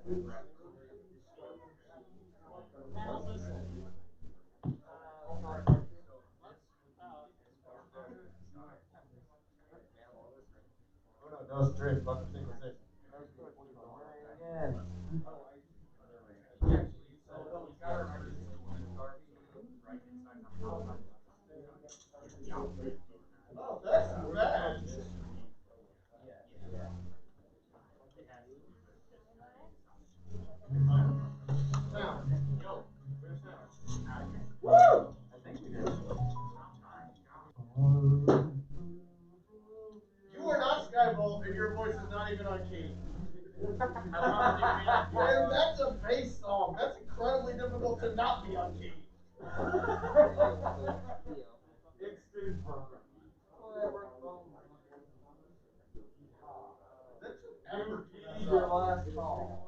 Dos, tres, cuatro, cinco, seis. Oh, that's not bad. Now, woo! I think we did. You are not Skybolt, and your voice is not even on key. And that's a bass song. That's incredibly difficult to not be on key. It's super. That's ever your last call.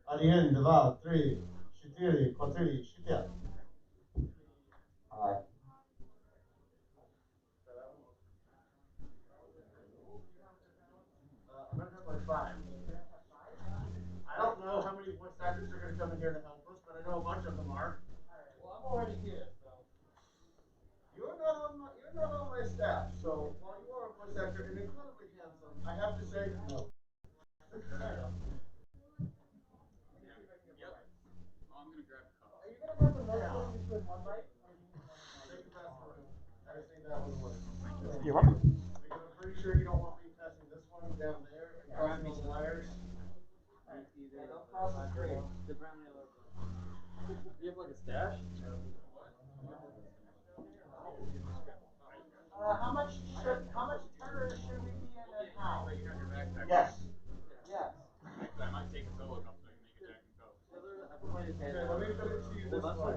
1, 2, 3, 4, 4, 5. Hi. I'm gonna have like 5. I don't know how many voice actors are gonna come in here to help us, but I know a bunch of them are. Well, I'm already here, so. You're not on my staff, so while you are a voice actor and incredibly handsome, I have to say no. Yep. I'm gonna grab a cup. Are you gonna have the most into one bite? Take the pass through. I just think that would work. You're welcome. Because I'm pretty sure you don't want me passing this one down there and crossing those wires. Yeah, don't cross the street. The brown yellow. You have like a stash? How much turner should we be in at now? Yes. Yes. Actually, I might take a solo cup so I can make a Jack and Coke. Okay, let me put it to you this way.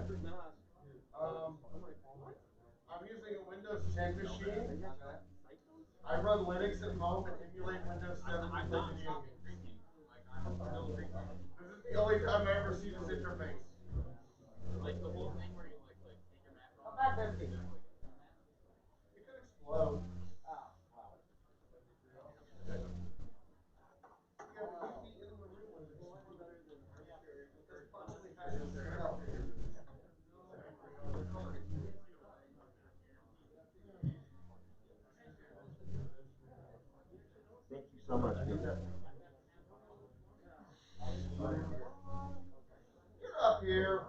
I'm using a Windows 10 machine. I run Linux at home and emulate Windows 7 with video games. This is the only time I ever see this interface. Like the whole thing where you like take your Mac off. Not that big. It could explode. Oh, wow. Thank you so much. Get up here.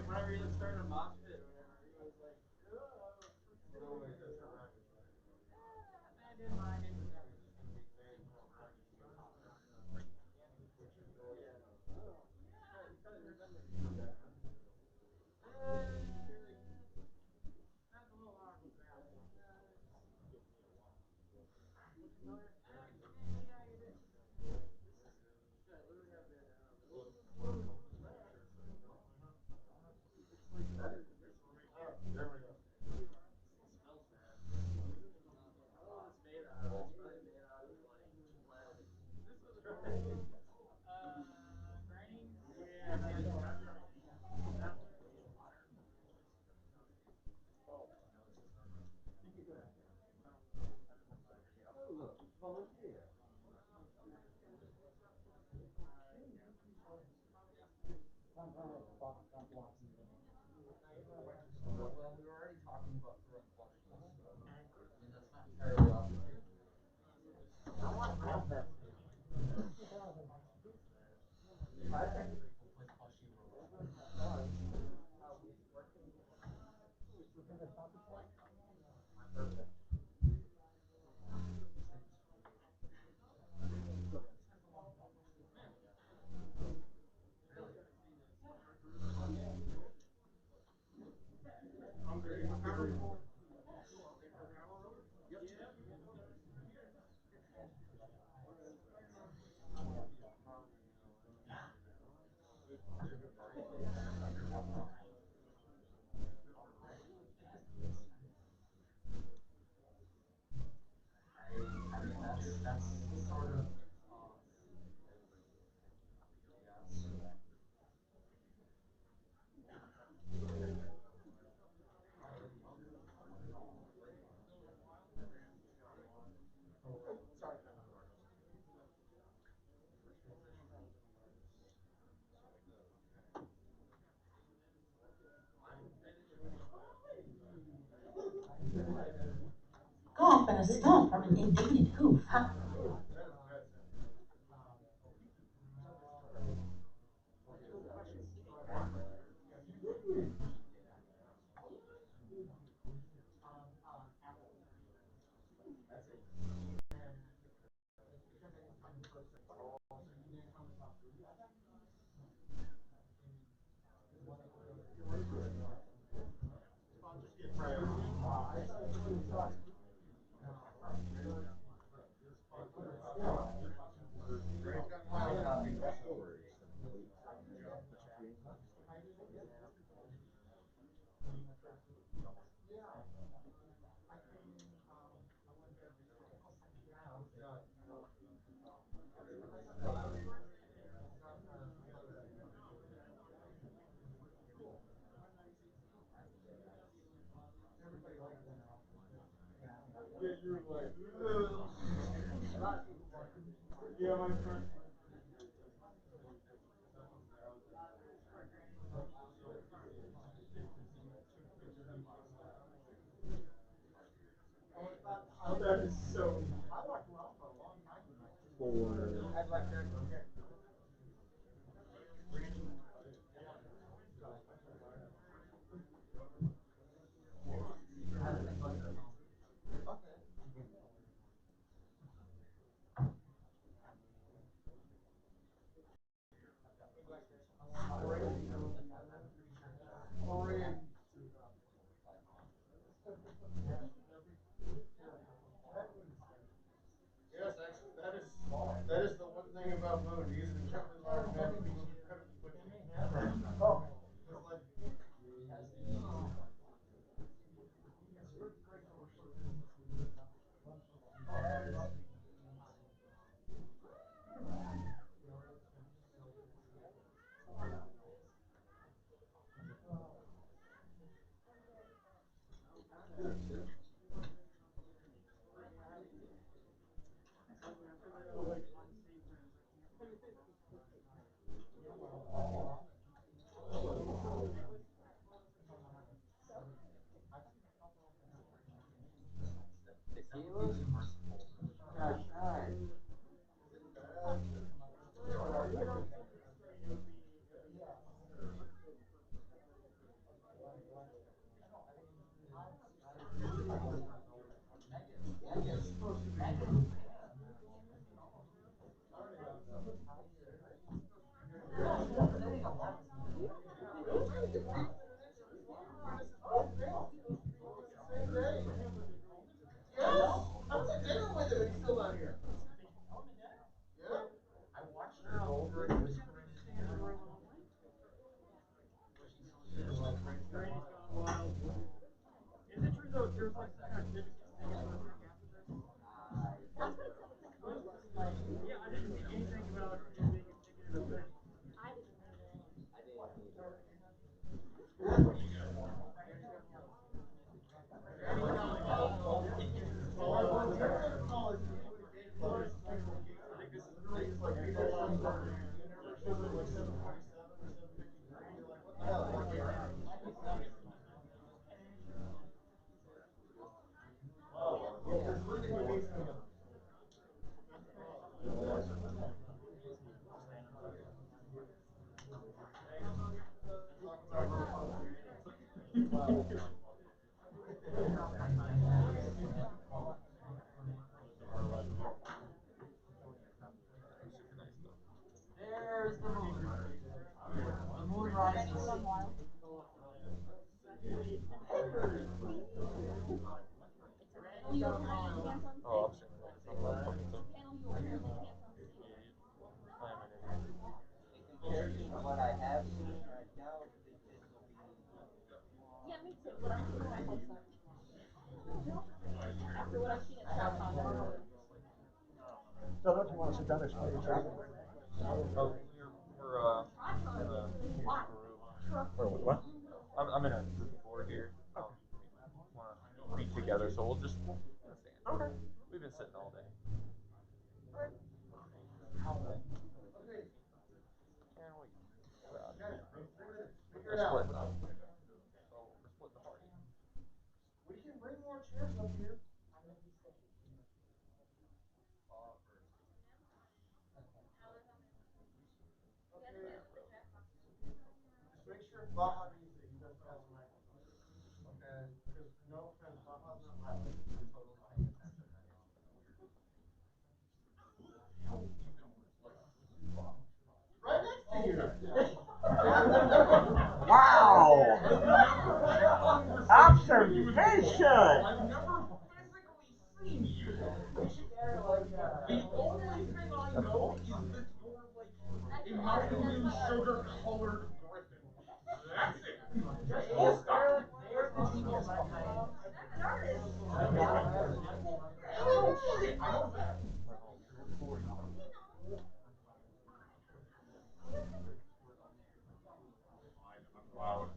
Whenever you started a mosh pit or whatever, he was like, well, we were already talking about throwing plushies, so I mean that's not entirely off the table. I want to have that. I think people play plushie roles. a stump from an indignant hoof, huh? Yeah, my friend. Oh, that is so. I'd like that. Yes, actually, that is the one thing about Moon. He's an incredibly large man, but he moves incredibly quickly. Oh, just like I was at dinner with him and he's still not here. Yeah. I watched her go over and whisper in the room. Is it true though there's like some kind of physics thing in the back after this? Yeah, I didn't see anything about it being indicative of that. There's the moon. The moon rises. Oh, What I have seen right now, I think this will be. Yeah, me too. But I'm my hopes up. After what I've seen at South Carolina. So don't you want to sit down and explain your training? We're what? I'm in a group of 4 here. Want to be together, so we'll just stand. Okay. We've been sitting all day. Alright. Figure it out. So we're splitting the party. We can bring more chairs up here. Baja means that he doesn't have smiles. Okay. Because no offense, Baja's smiling. Right next to you. Wow! Observation! I've never physically seen you. The only thing I know is that you're like a Mountain Dew sugar-colored griffin. That's it. Full stop. There's the genius behind it. Oh, shit, I know that. Wow.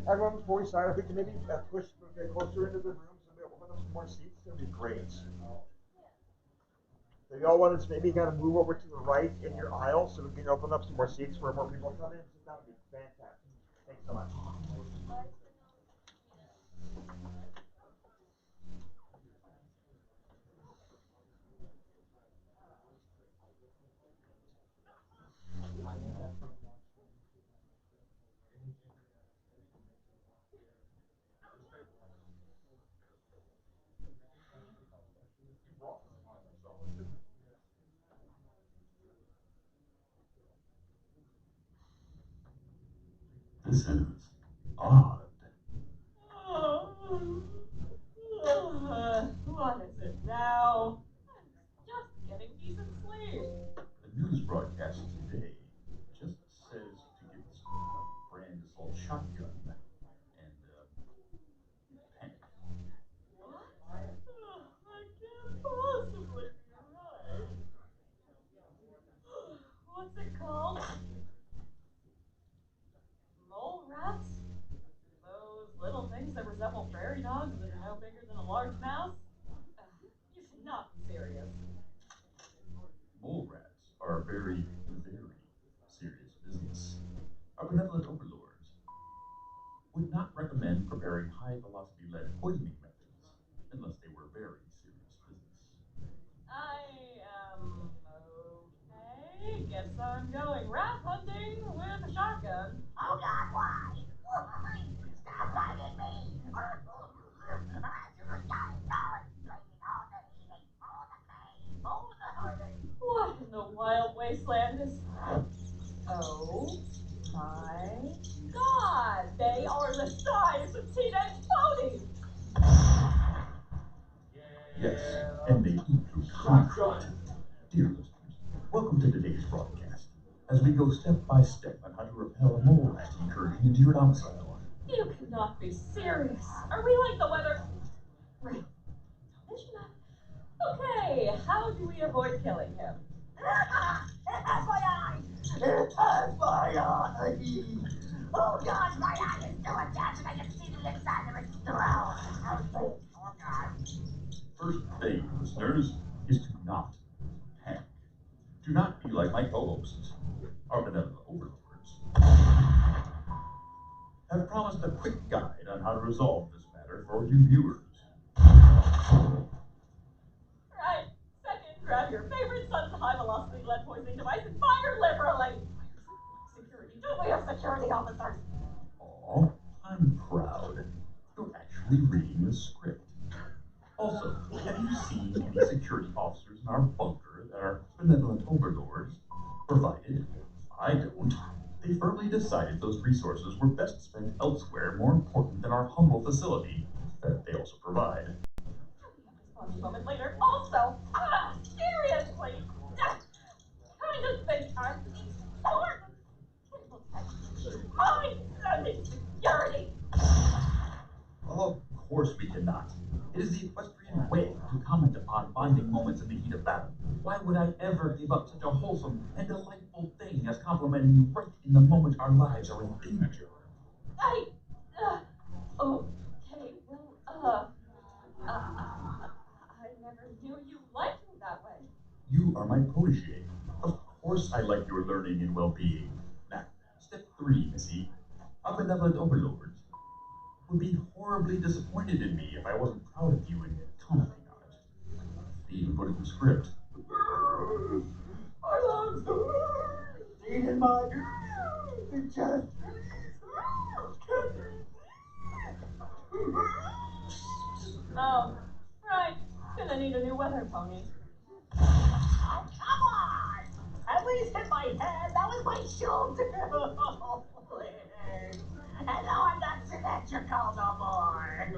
Everyone, before we start, if we can maybe push a bit closer into the room so we open up some more seats, that'd be great. So y'all want to maybe kind of move over to the right in your aisle so we can open up some more seats where more people come in. That would be fantastic. Thanks so much. This is odd. What is it now? I'm just getting decent sleep. The news broadcast today just says to get a brand assault shotgun and panic. What? That can't possibly be right. What's it called? Mole rats? Those little things that resemble prairie dogs that are no bigger than a large mouse? You should not be serious. Mole rats are very, very serious business. Our benevolent overlords would not recommend preparing high-velocity lead poisoning methods unless they were very serious business. I am okay. Guess I'm going rat hunting with a shotgun. Oh God, why? Why? Stop biting me! What in the wild wasteland is... Oh my God! They are the size of teenage ponies! Yes, and they eat through concrete. Dear listeners, welcome to today's broadcast, as we go step by step on how to repel a mole rat incursion into your domicile. You cannot be serious. Are we like the weather? Right. Okay, how do we avoid killing him? It has my eye! It has my eye! Oh God, my eye is still attached and I can see the inside of its throat! Oh God. First thing, listeners, is to not panic. Do not be like my co-hosts, our benevolent overlords. I've promised a quick guide on how to resolve this matter for you viewers. Right. Second, grab your favorite sudden high-velocity lead poisoning device and fire liberally. Security. Do we have security officers? Aw, I'm proud. You're actually reading the script. Also, have you seen any security officers in our bunker that our benevolent overlords provided? I don't. They firmly decided those resources were best spent elsewhere, more important than our humble facility that they also provide. A moment later, also, seriously, kind of think I'm important. I'm sending security. Of course we cannot. It is the equestrian way to comment upon bonding moments in the heat of battle. Why would I ever give up such a wholesome and delightful thing as complimenting you right in the moment our lives are in danger? Okay, I never knew you liked me that way. You are my protege. Of course I like your learning and well-being. Now, step 3, Missy. Our benevolent overlords would be horribly disappointed in me if I wasn't proud of you and commenting on it. They even put it in script. I love Dean in my chest. Oh, right. Gonna need a new weather pony. Oh, come on! At least hit my head. That was my shoulder. And now I'm not symmetrical no more.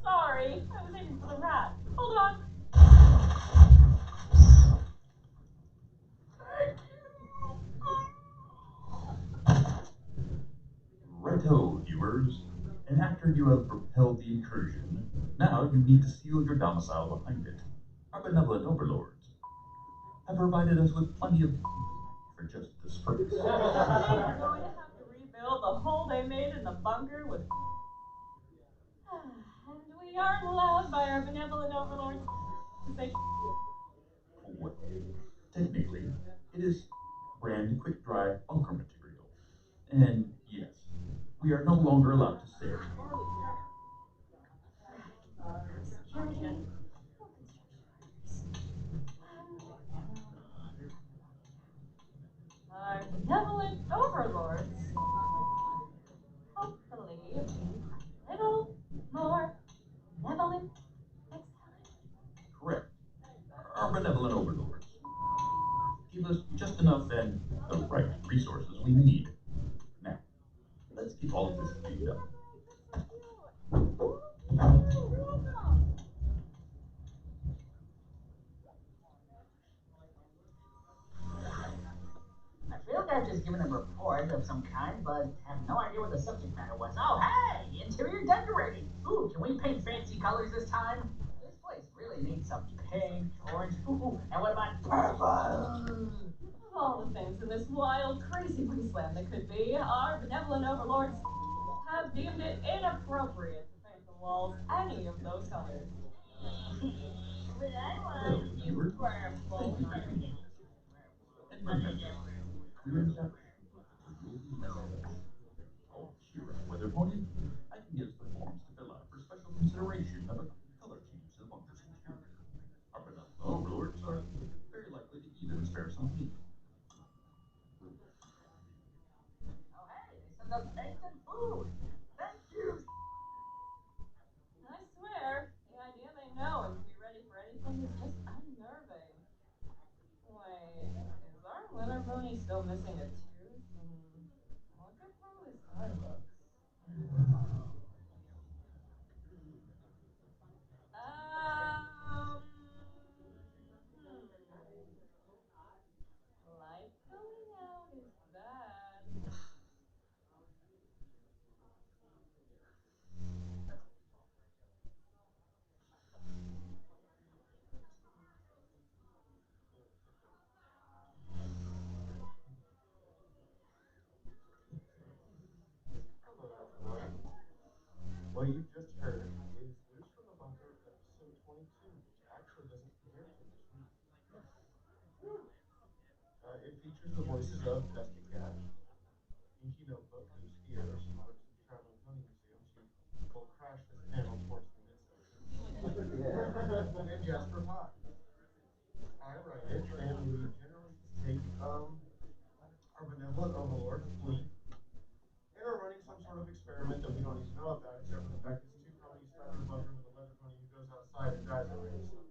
Sorry. I was aiming for the rat. Hold on. Righto, viewers. And after you have propelled the incursion, now you need to seal your domicile behind it. Our benevolent overlords have provided us with plenty of for just this purpose. They are going to have to rebuild the hole they made in the bunker with. And we aren't allowed by our benevolent overlords to say. Well, technically, it is brand quick-dry bunker material. And yes, we are no longer allowed to say it. Security. Our benevolent overlords hopefully be a little more benevolent next time. Correct. Our benevolent overlords give us just enough and the right resources we need. Now, let's get all of this cleaned up. I feel like I've just given a report of some kind, but have no idea what the subject matter was. Oh, hey! Interior decorating! Ooh, can we paint fancy colors this time? This place really needs some pink, orange, ooh, and what about purple? Of all the things in this wild, crazy wasteland that could be, our benevolent overlords have deemed it inappropriate to paint the walls any of those colors. But I Hello, want you viewers. purple. Thank you for tuning in. And remember, we're in touch, or you'll be messed up. Oh, cheer up, Weather Pony. I can give us the forms to fill out for special consideration of a color change to the bunker's interior. Our benevolent overlords are very likely to even spare some heat. Oh, hey, they sent us paint and food. Thank you. I swear, the idea they know and can be ready for anything is just unnerving. Wait, is our weather pony still missing a tooth? Look at how his eye looks. Light going out is bad. Hello, everyone. What you just heard is News from the Bunker, episode 22, which actually doesn't air till this week. It features the voices of Dusty Cat, Inky Notebook, who's Fiaura. She works at the Traveling Pony Museum. She will crash this panel towards the midsection. And Jasper Pye. I write it, and we generally just take our benevolent overlord, Flea, and are running some sort of experiment that we don't need to know about, except for the fact it's two ponies stuck in a bunker with a leather pony who goes outside and dies every episode.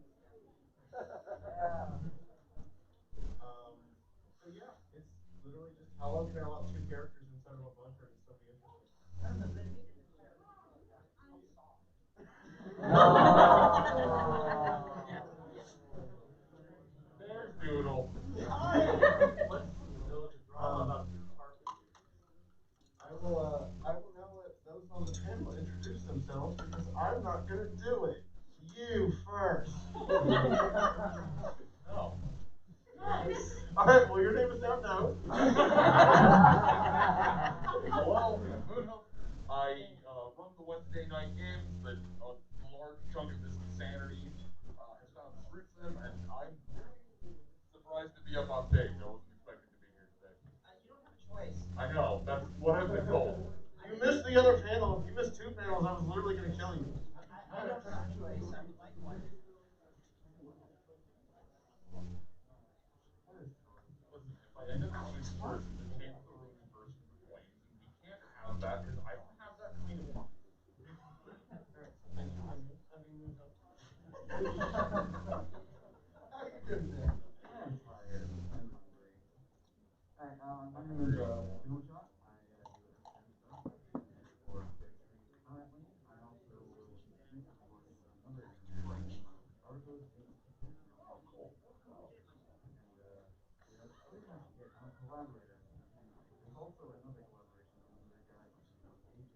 So yeah, it's literally just how long can I allow two characters inside of a bunker and still be interesting. There's Doodle. What's the drama about the carpet here? I will now let yourself because I'm not gonna do it. You first. No. Nice. Alright, well your name is now known. Hello, Moonhook. I run the Wednesday night games that a large chunk of this insanity has found its roots in, and I'm surprised to be up on stage. I wasn't expecting to be here today. You don't have a choice. I know, that's what I've been told. You missed the other panel. If you missed 2 panels, I was literally gonna kill you. I don't have a choice. I would like one. Listen, if I end up being first, then take the room first in the flames, and we can't have that because I don't have that kind of luck. How you doing there? I'm tired. I'm hungry. Alright, my name is Bill Shot. I do it for currently. I also will be for another artist and we have other guys to get. I'm a collaborator. There's also another collaboration with another guy who's AJ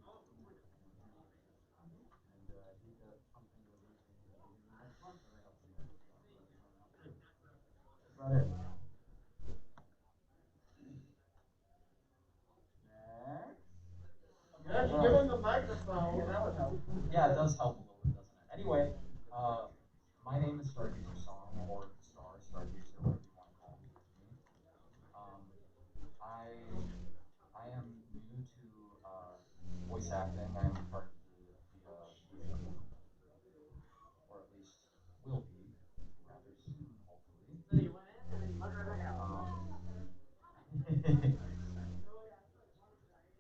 and he got something releasing at the beginning of next month that I helped him with. So I'm going to be going out too. That's about it. You have to give him the microphone. Yeah, that would help. Yeah, it does help a little bit, doesn't it? Anyway, my name is Stargazer Song, or Stargazer, whatever you want to call me. I am new to voice acting. I am part of the or at least will be rather soon, hopefully.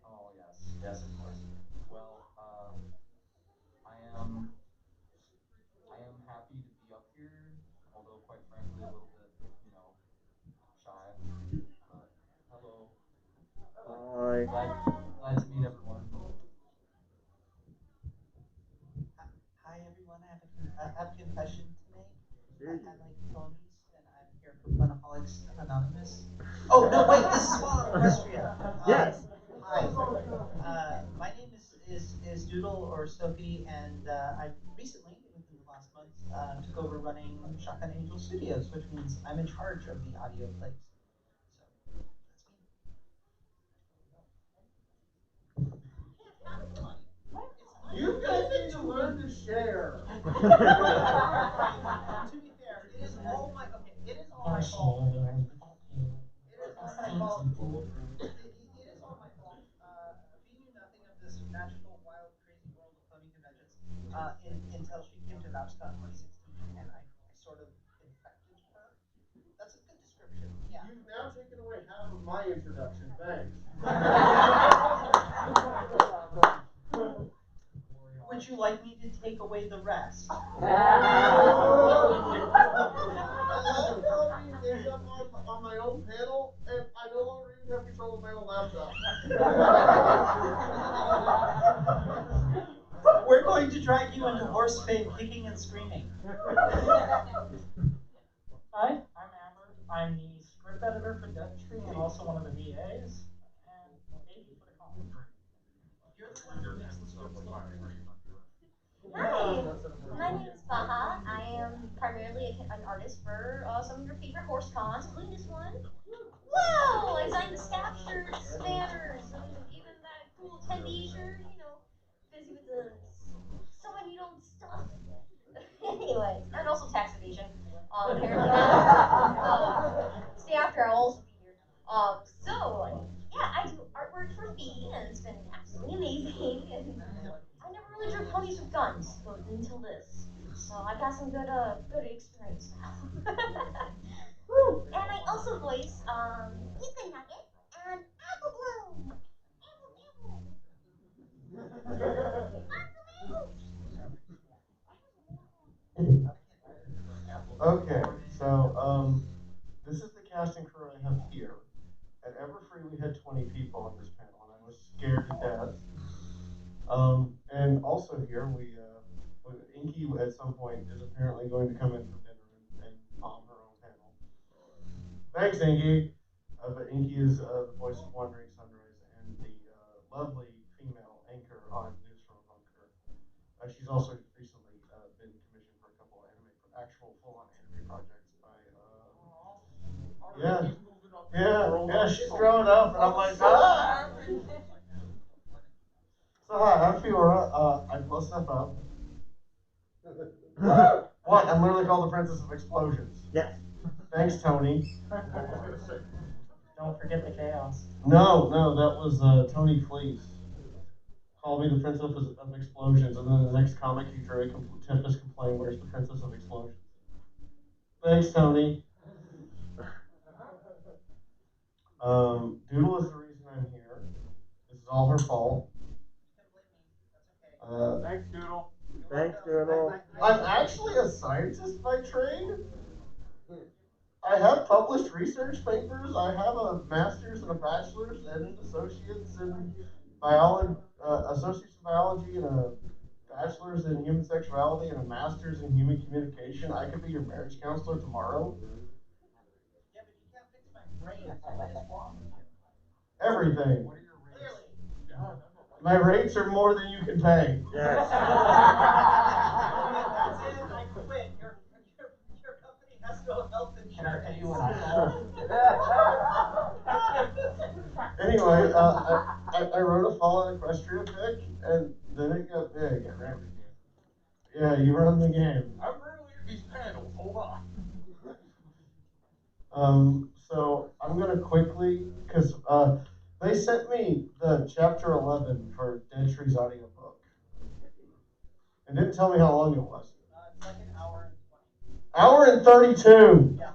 Oh yes, yes of course. Well, I am happy to be up here, although quite frankly a little bit, shy. But hello. Hi. Glad to meet everyone. Hi everyone, I have a confession to make. I like ponies and I'm here for Funaholics Anonymous. Oh no, wait, this is Spawn Equestria. Yes. Hi. My name is Doodle or Sophie, and I recently, within the last month, took over running Shotgun Angel Studios, which means I'm in charge of the audio plays. So that's me. You guys need to learn to share. To be fair, it is all my fault. It is all my fault. It is all my fault. Fee knew nothing of this magical, wild, crazy world of pony conventions until she came to VapsCon 2016, and I sort of infected her. That's a good description. Yeah. You've now taken away half of my introduction. Thanks. Would you like me to take away the rest? I love how we end up on my own panel, and I no longer even have control of my own laptop. We're going to drag you into horse fade, kicking and screaming. Hi, I'm Amber. I'm the script editor for Death Tree and also one of the VAs. And maybe for the comic. You're the one who makes the scripts look pretty. Hi, my name is Baha. I am primarily an artist for some of your favorite horse cons, including this one. Whoa! I designed the staff shirts, banners, and even that cool attendee shirt, busy with the so many don't stuff. Anyway, and also tax evasion. Apparently, stay after I'll also be here. Yeah, I do artwork for Fee, and it's been absolutely amazing. And I never really drew ponies with guns until this, so I've got some good experience now. Woo! And I also voice Pizza Nugget and Apple Bloom. Okay, so this is the cast and crew I have here. At Everfree we had 20 people on this panel, and I was scared to death. And also here Inky at some point is apparently going to come in for dinner and palm her own panel. Thanks, Inky. But Inky is the voice of Wandering Sunrise and the lovely female anchor on News from Bunker. She's also recently been commissioned for a couple of actual full-on anime projects by. Yeah, yeah, she's growing up, and I'm like, ah. So hi, I'm Fiaura. I blow stuff up. What? I'm literally called the Princess of Explosions. Yes. Thanks, Tony. Don't forget the chaos. No, that was Tony Fleece. Called me the Princess of Explosions, and then the next comic he drew, Tempest complained, "Where's the Princess of Explosions?" Thanks, Tony. Doodle is the reason I'm here. This is all her fault. Thanks, Doodle. Thanks, Doodle. I'm actually a scientist by trade. I have published research papers. I have a master's and a bachelor's and an associates in biology, and a bachelor's in human sexuality and a master's in human communication. I could be your marriage counselor tomorrow. Yeah, but you can't fix my brain. What is wrong with you? Everything. What are your rates? Clearly. My rates are more than you can pay. Yes. That's it. I quit. Your company has no health insurance. Can I pay you when I fall? Anyway, I wrote a Fall in Equestria pick, and then it got big. Yeah, you run the game. I'm really in these panels. Hold on. So I'm gonna quickly, because they sent me the chapter 11 for Dead Tree's audiobook. It didn't tell me how long it was. It's like an hour and 20. Hour and 32. Yeah.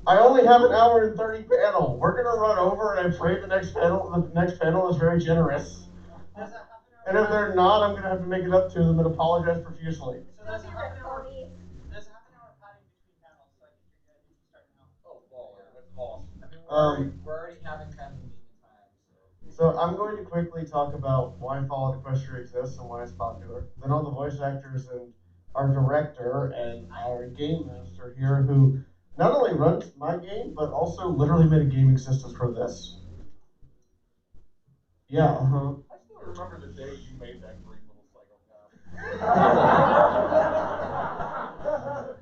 I only have an hour and 30 panel. We're gonna run over, and I'm afraid the next panel is very generous. And if they're not, I'm gonna have to make it up to them and apologize profusely. So there's a half an hour padding between panels, so I think you're good. You can start now. Oh, baller. That's awesome. I mean, we're already having kind of convenient time, So I'm going to quickly talk about why Fall in Equestria exists and why it's popular. Then all the voice actors and our director and our game master here, who not only runs my game, but also literally made a gaming system for this. Yeah, uh-huh. I still remember the day you made that green little psychopath.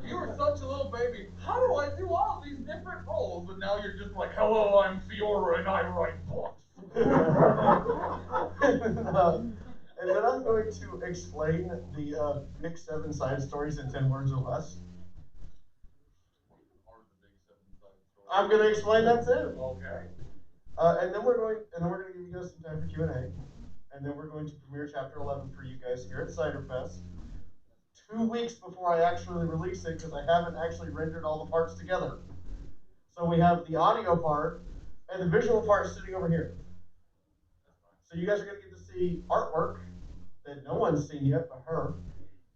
You were such a little baby. How do I do all these different roles? And now you're just like, hello, I'm Fiaura and I write books. And then I'm going to explain the Big 7 side stories in 10 words or less. I'm going to explain that too. Okay. And then we're going to give you guys some time for Q&A. And then we're going to premiere chapter 11 for you guys here at Ciderfest 2 weeks before I actually release it, because I haven't actually rendered all the parts together. So we have the audio part and the visual part sitting over here. So you guys are going to get to see artwork that no one's seen yet but her.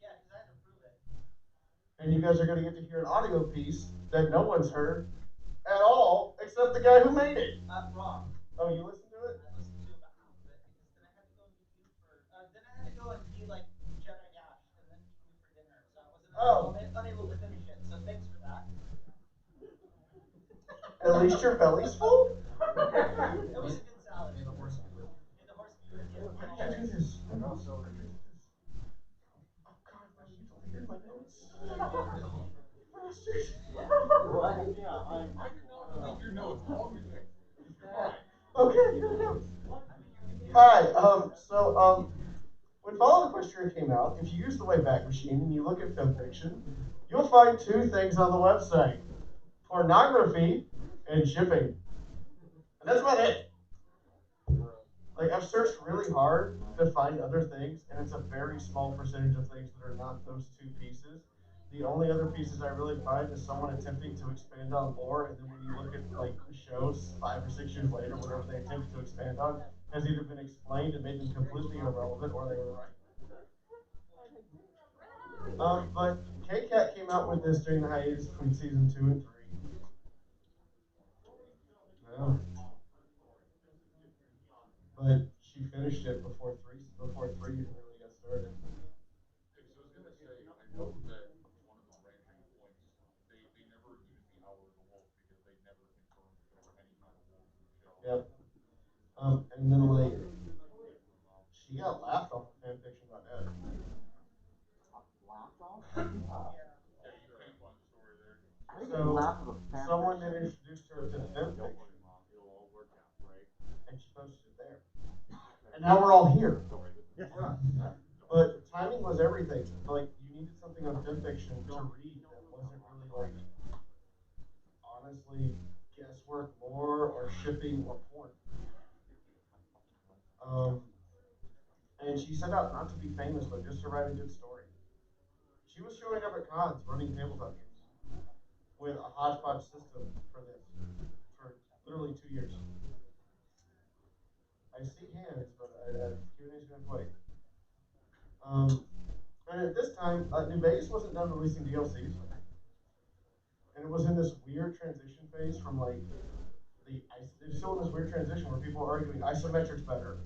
Yeah, because I had to prove it. And you guys are going to get to hear an audio piece that no one's heard at all except the guy who made it. Wrong. Oh, you listened to it? I listened to about half of it because then I had to go and meet you for. Then I had to go and be like Jedi Dash and then meet you for dinner. So I wasn't unable to finish it. So thanks for that. At least your belly's full? It was a good salad. May the horse be with you. May the horse be with you. Why did I do this? Oh God, no, you deleted my notes. I did not delete your notes. All your notes. Okay. Hi. When Fall in Equestria came out, if you use the Wayback Machine and you look at film fiction, you'll find 2 things on the website: pornography and shipping. And that's about it. Like, I've searched really hard to find other things, and it's a very small percentage of things that are not those 2 pieces. The only other pieces I really find is someone attempting to expand on lore, and then when you look at like the shows 5 or 6 years later, whatever they attempted to expand on has either been explained and made them completely irrelevant, or they were right. But K-Cat came out with this during the hiatus between season 2 and 3. Yeah. But she finished it before 3 even really got started. So I was gonna say, I know that one of the branching points, they never used the Hour of the Wolf because they never confirmed that there were any kind of wolves in the show. Yep. And then like she got laughed off of fanfiction.net. Laughed off? Yeah, you can't find the story there. So someone had introduced her to fanfiction, and she posted it there. And now we're all here. But timing was everything. Like, you needed something on fanfiction to read that wasn't really like, honestly, guesswork lore or shipping or porn. And she set out not to be famous, but just to write a good story. She was showing up at cons running tabletop games with a hodgepodge system for this for literally 2 years. I see hands, but Q&A's gonna have to wait. And at this time, New Vegas wasn't done releasing DLCs, and it was in this weird transition phase from like it's still in this weird transition where people are arguing isometric's better,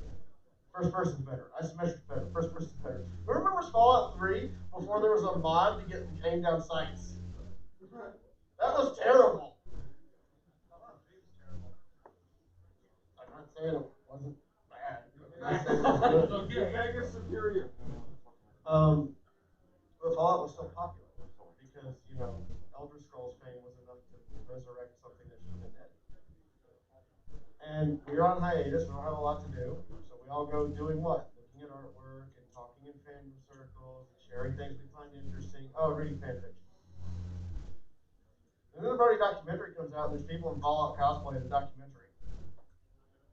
first person's better, isometric's better, first person's better. Remember Fallout 3 before there was a mod to get the aim down sights? That was terrible. I'm not saying it wasn't bad. I'm saying it was good. Vegas superior. But Fallout was still popular because, you know, Elder Scrolls fame was enough to resurrect something that should have been dead. And we were on hiatus, we don't have a lot to do, so we all go doing what? Looking at artwork and talking in fandom circles and sharing things we find interesting. Oh, reading fanfiction. And then the Barley documentary comes out, and there's people in Fallout cosplay in the documentary.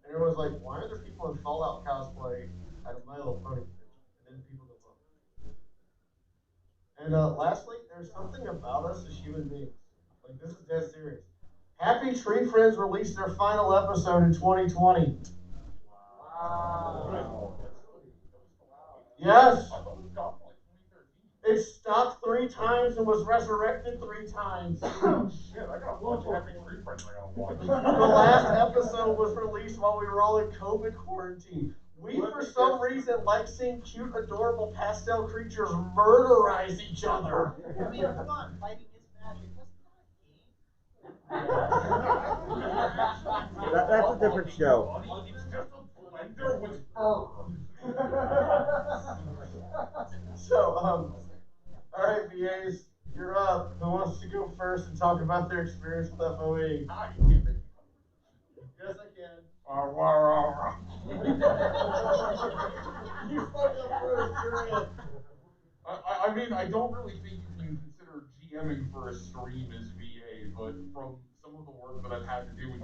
And everyone's like, why are there people in Fallout cosplay at a My Little Pony convention? And then people go vote. And lastly, there's something about us as human beings. Like, this is dead serious. Happy Tree Friends released their final episode in 2020. Wow. Yes. It stopped 3 times and was resurrected 3 times. Oh shit, I gotta watch Happy Tree Friends. I gotta watch. The last episode was released while we were all in COVID quarantine. We, for some reason, like seeing cute, adorable pastel creatures murderize each other. I mean, come on, fighting is magic. That's a different show. It's just a blender with fur. So, all right, VAs, you're up. Who wants to go first and talk about their experience with FOE? Yes, I can. You spoke up first, you're in. I mean, I don't really think you can consider GMing for a stream as VA, but from some of the work that I've had to do in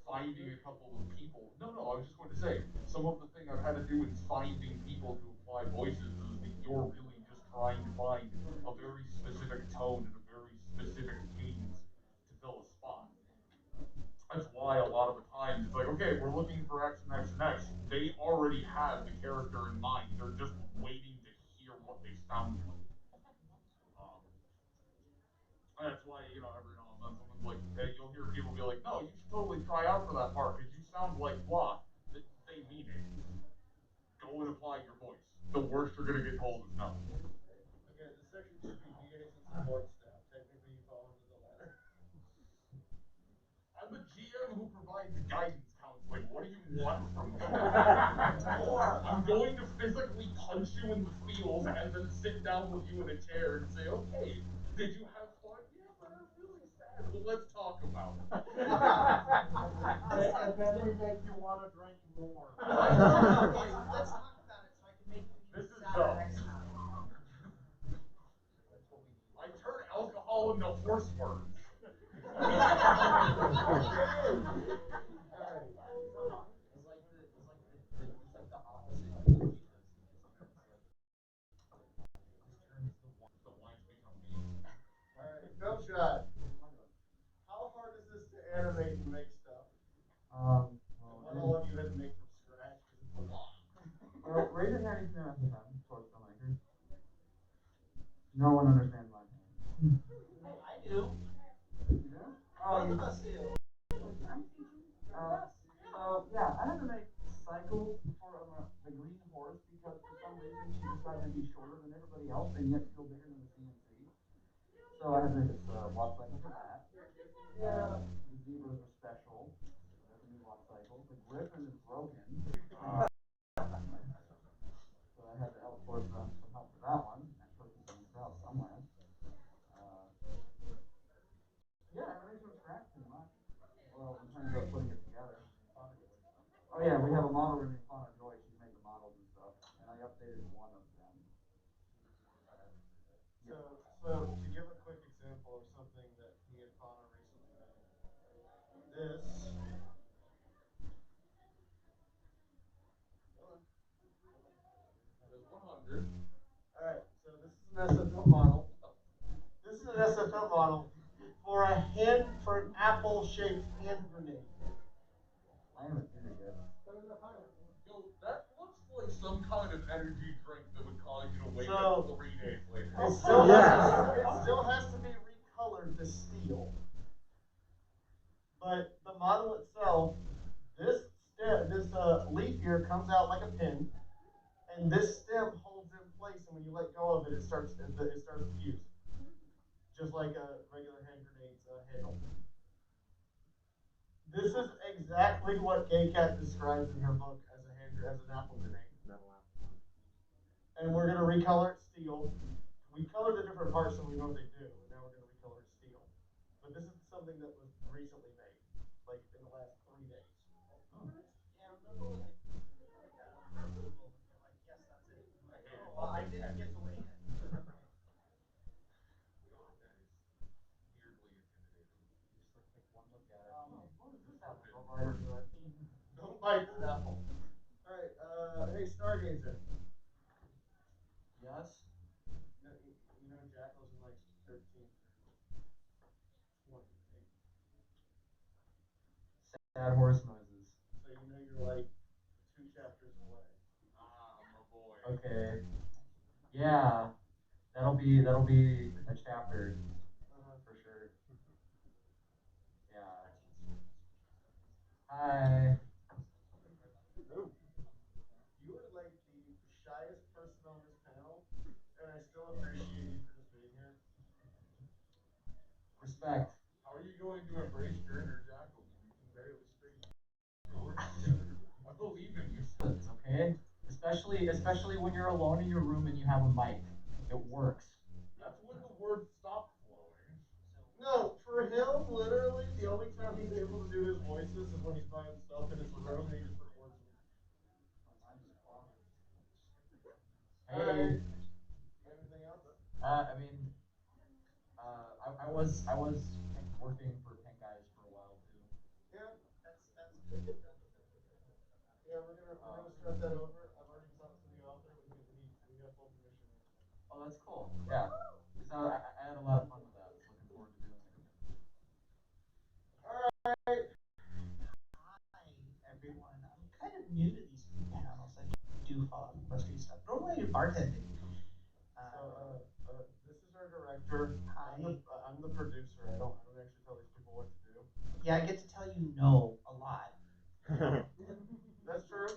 finding a couple of people. No, I was just going to say, some of the thing I've had to do in finding people to apply voices is that you're really just trying to find a very specific tone and a very specific cadence to fill a spot. That's why a lot of the times it's like, okay, we're looking for X and X and X. They already have the character in mind. They're just waiting to hear what they sound like. That's why, you know, every now and then someone's like, hey, you'll hear people be like, no, you should totally try out for that part because you sound like blah. They mean it. Go and apply your voice. The worst you're gonna get told is no. Okay, the section should be VAs and support staff. Technically, you fall under the latter. I'm the GM who provides guidance counseling. What do you want from me? I'm going to physically punch you in the feels and then sit down with you in a chair and say, okay, did you have fun? Yeah, but I'm really sad. Well, let's talk about it. And then we make you want to drink more. Okay, let's talk about it so I can make you This is sad dumb. next time. I turn alcohol into horse words. Alright, film shot. How hard is this to animate and make stuff? Well, What all of you had to make from scratch? Because it's a lot. raise your hand if you know the time towards filmmakers. No one understands my hand. I do. You do? Both of us do. So yeah, I had to make cycles for the green horse because for some reason she decided to be shorter than everybody else and yet still bigger than the CNC. So I had to make this walk cycle for that. The zebras are special. That's a new walk cycle. The griffin is broken. updated one of them. So to give a quick example of something that he and Connor recently made, this. That is 100. All right, so this is an SFL model. This is an SFL model for an apple-shaped hand grenade. I haven't seen it yet. Yo, that looks like some kind of energy drink that would cause you to wake So, up 3 days later. It still has to be recolored to steel. But the model itself, this leaf here comes out like a pin, and this stem holds in place, and when you let go of it, it starts to fuse, just like a regular hand grenade's handle. This is exactly what Gaycat describes in her book as an apple grenade. And we're gonna recolor it steel. We colored the different parts so we know what they do, and now we're gonna recolor it steel. But this is something that was recently made, like in the last 3 days. Yeah, remember when they like, yes, that's it. Like, oh, well, I didn't get to wait. God, that is weirdly intimidating. Just like take one look at it. What is this apple? Don't bite that apple. Alright, hey Stargazer. Yes? You know Jackal's in like 13 20, right? Sad horse noises. So you know you're like 2 chapters away. Ah, my boy. Okay. Yeah. That'll be a chapter. For sure. Yeah. Hi. You are like the shyest person on this panel, and I still appreciate you for just being here. Respect. How are you going to embrace your inner jackal when you can barely string words together? I believe in you. Okay? Especially when you're alone in your room and you have a mic. It works. That's when the words stop flowing. No, for him, literally, the only time he's able to do his voices is when he's by himself in his room and he just records them. Hey. Anything else? I mean, I was working for Pink Eyes for a while too. Yeah, that's good. Yeah, we're gonna start that over. I've already talked to the author. We got full permission. Oh, that's cool. Yeah, because I had a lot of fun with that. Looking forward to doing it again. All right. Hi, everyone. I'm kind of new to these panels. I do follow Equestria stuff. Normally, you're bartending. This is our director. Hi. I'm the producer. I don't actually tell these people what to do. Yeah, I get to tell you no a lot. That's true.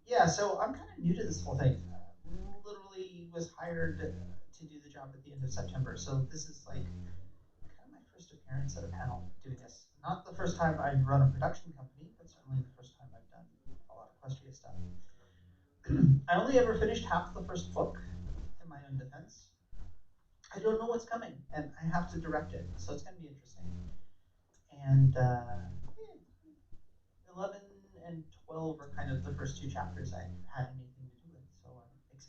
Yeah, so I'm kind of new to this whole thing. Literally was hired to do the job at the end of September. So this is like kind of my first appearance at a panel doing this. Not the first time I've run a production company, but certainly the first time I've done a lot of Equestria stuff. I only ever finished half the first book, in my own defense. I don't know what's coming, and I have to direct it, so it's going to be interesting. And 11 and 12 are kind of the first 2 chapters I had anything to do with. So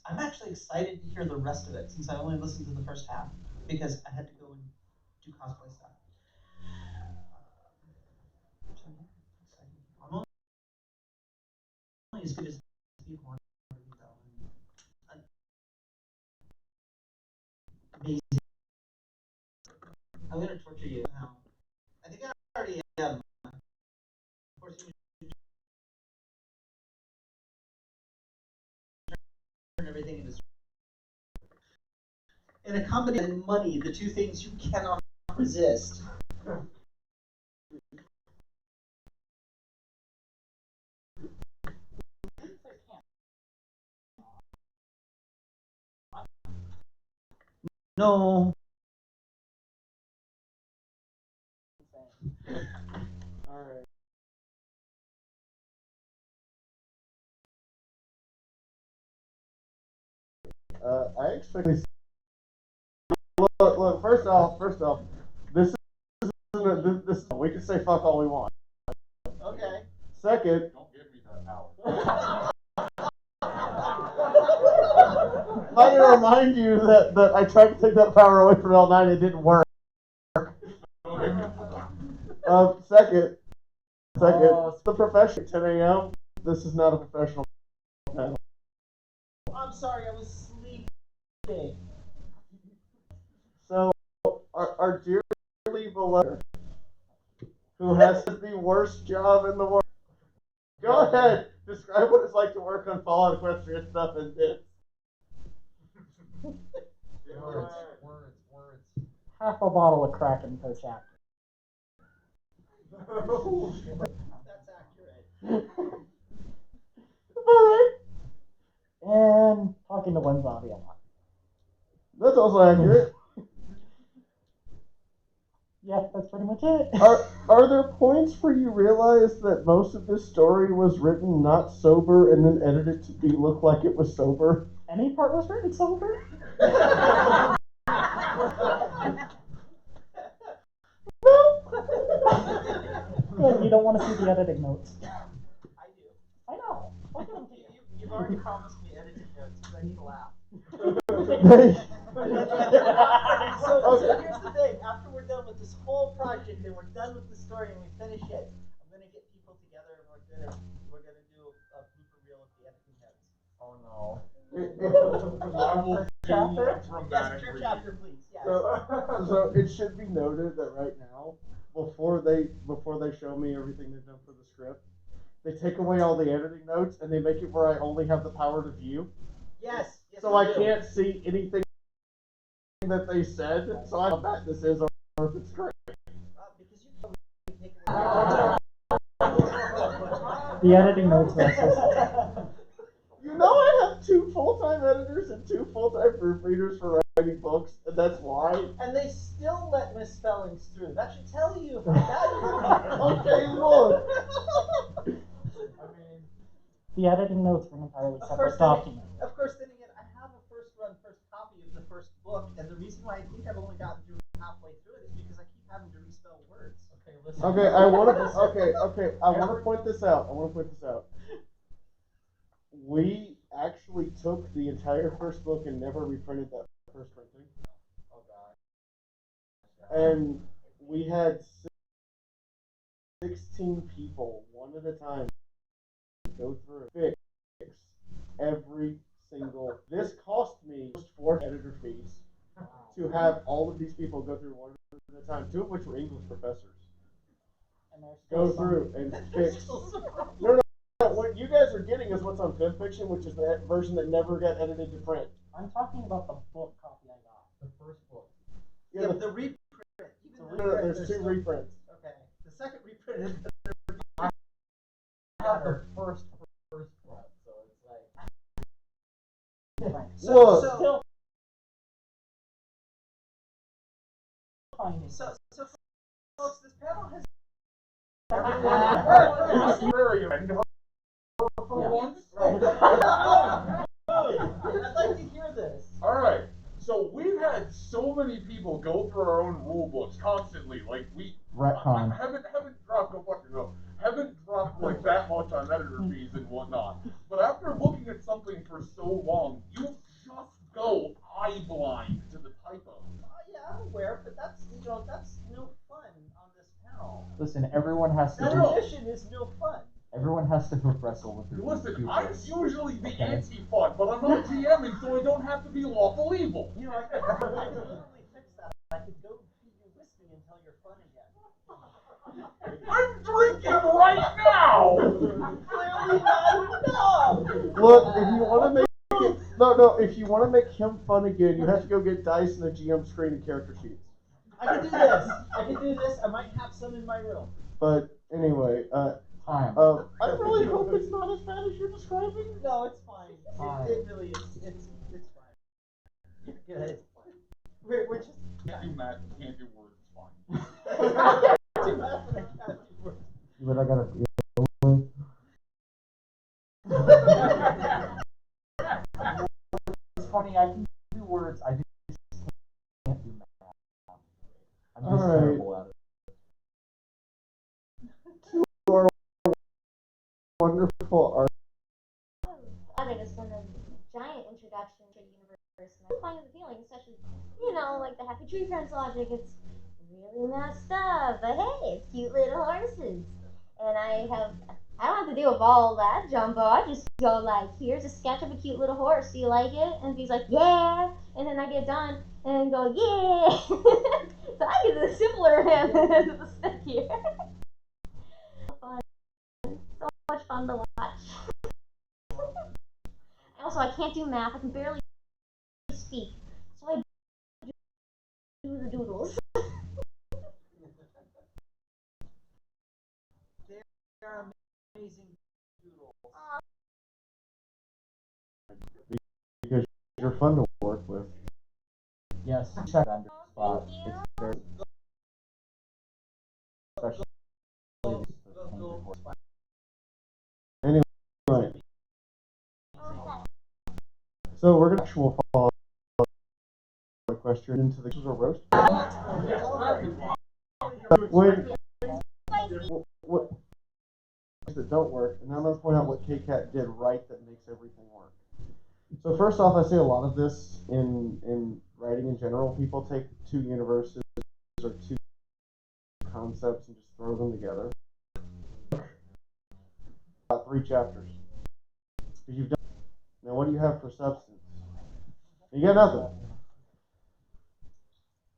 I'm actually excited to hear the rest of it, since I only listened to the first half, because I had to go and do cosplay stuff. So yeah, exciting. I'm only as good as people want to be, though. Amazing. I'm going to torture you now. I think I already am. Of course, you turn everything into. In a combination and money, the 2 things you cannot resist. No. All right. I expect look. First off, this we can say fuck all we want. Okay. Second, Don't give me that power. thought to remind you that I tried to take that power away from L9. It didn't work. Second, it's the profession. 10 a.m. This is not a professional panel. I'm sorry, I was sleeping. So, our dearly beloved, who has the worst job in the world, go ahead, describe what it's like to work on Fallout Equestria stuff and this. Words. Half a bottle of Kraken per chapter. That's accurate. Alright. And talking to one zombie a lot. That's also accurate. Yeah, that's pretty much it. Are there points where you realize that most of this story was written not sober and then edited to look like it was sober? Any part was written sober? Good, you don't want to see the editing notes. I do. I know. You've already promised me editing notes because I need to laugh. So here's the thing. After we're done with this whole project and we're done with the story and we finish it, I'm gonna get people together and we're gonna do a blooper reel of the editing notes. Oh no. I will do one from Yes, that. per chapter, please. Yes. So it should be noted that right now, before they show me everything they've done for the script, they take away all the editing notes and they make it where I only have the power to view. Yes. So I can't see anything that they said. So I don't know if this is or if it's great. Because you can take away. The editing notes are You know I have 2 full-time editors and 2 full-time proofreaders for writing books, and that's why. And they still let misspellings through. That should tell you how bad you are. Okay, look. I mean, the editing notes are an entirely separate Then document. of course, then again, I have a first copy of the first book, and the reason why I think I've only gotten through halfway through it is because I keep having to respell words. okay, listen. Okay, I want to point this out. We actually took the entire first book and never reprinted that first printing. Oh god. And we had 16 people, one at a time, go through, fix every single. This cost me just 4 editor fees to have all of these people go through one at a time, 2 of which were English professors. And there's Go still through and fix. No, what you guys are getting is what's on FimFiction, which is the version that never got edited to print. I'm talking about the book copy I got. The first book. Yeah, but the reprint. There's 2 reprints. Okay. The second reprint is I have the first one, so it's like. Look. So, folks, this panel has. I'd like to hear this. Alright, so we've had so many people go through our own rule books constantly. Like Retcon. haven't dropped like that much on editor fees and whatnot. But after looking at something for so long, you just go eye blind to the typo. Yeah, I'm aware, but that's no fun on this panel. Listen, everyone has to. That edition is no fun. Everyone has to hook wrestle with their. Listen, I'm usually the anti-fun, but I'm not GMing, so I don't have to be lawful evil. You know, I could literally fix that. I could go feed you whiskey until you're fun again. I'm drinking right now! Clearly not enough! Look, if you want to make if you want to make him fun again, you have to go get dice and a GM screen and character sheets. I can do this. I might have some in my room. But anyway, Time. I really hope it's not as bad as you're describing. No, it's fine. It really is. It's fine. You're good. It's fine. We're just. Can't do math, you can't do words, it's fine. Do math and I can't do words. But I gotta. It's funny, I can do words, I just can't do math. I'm just terrible at it. Wonderful art. It has been a giant introduction to the universe and I'm fine with the feeling, such as, you know, like the Happy Tree Friends logic. It's really messed up, but hey, it's cute little horses. And I don't have to deal with all that jumbo. I just go like, here's a sketch of a cute little horse. Do you like it? And he's like, yeah. And then I get done and go, yeah. So I get the simpler end of the stick here. Fun. So much fun to watch. Also, I can't do math. I can barely speak. So I do the doodles. They're amazing doodles. Because you're fun to work with. Yes, check under spot. Thank you. It's very especially the painted horse. Anyway, so we're gonna actual follow Equestria into the roast. When what that don't work, and I'm gonna point out what KCAT did right that makes everything work. So first off, I say a lot of this in writing in general. People take two universes or two concepts and just throw them together. About 3 chapters. Because you've done. Now, what do you have for substance? You got nothing.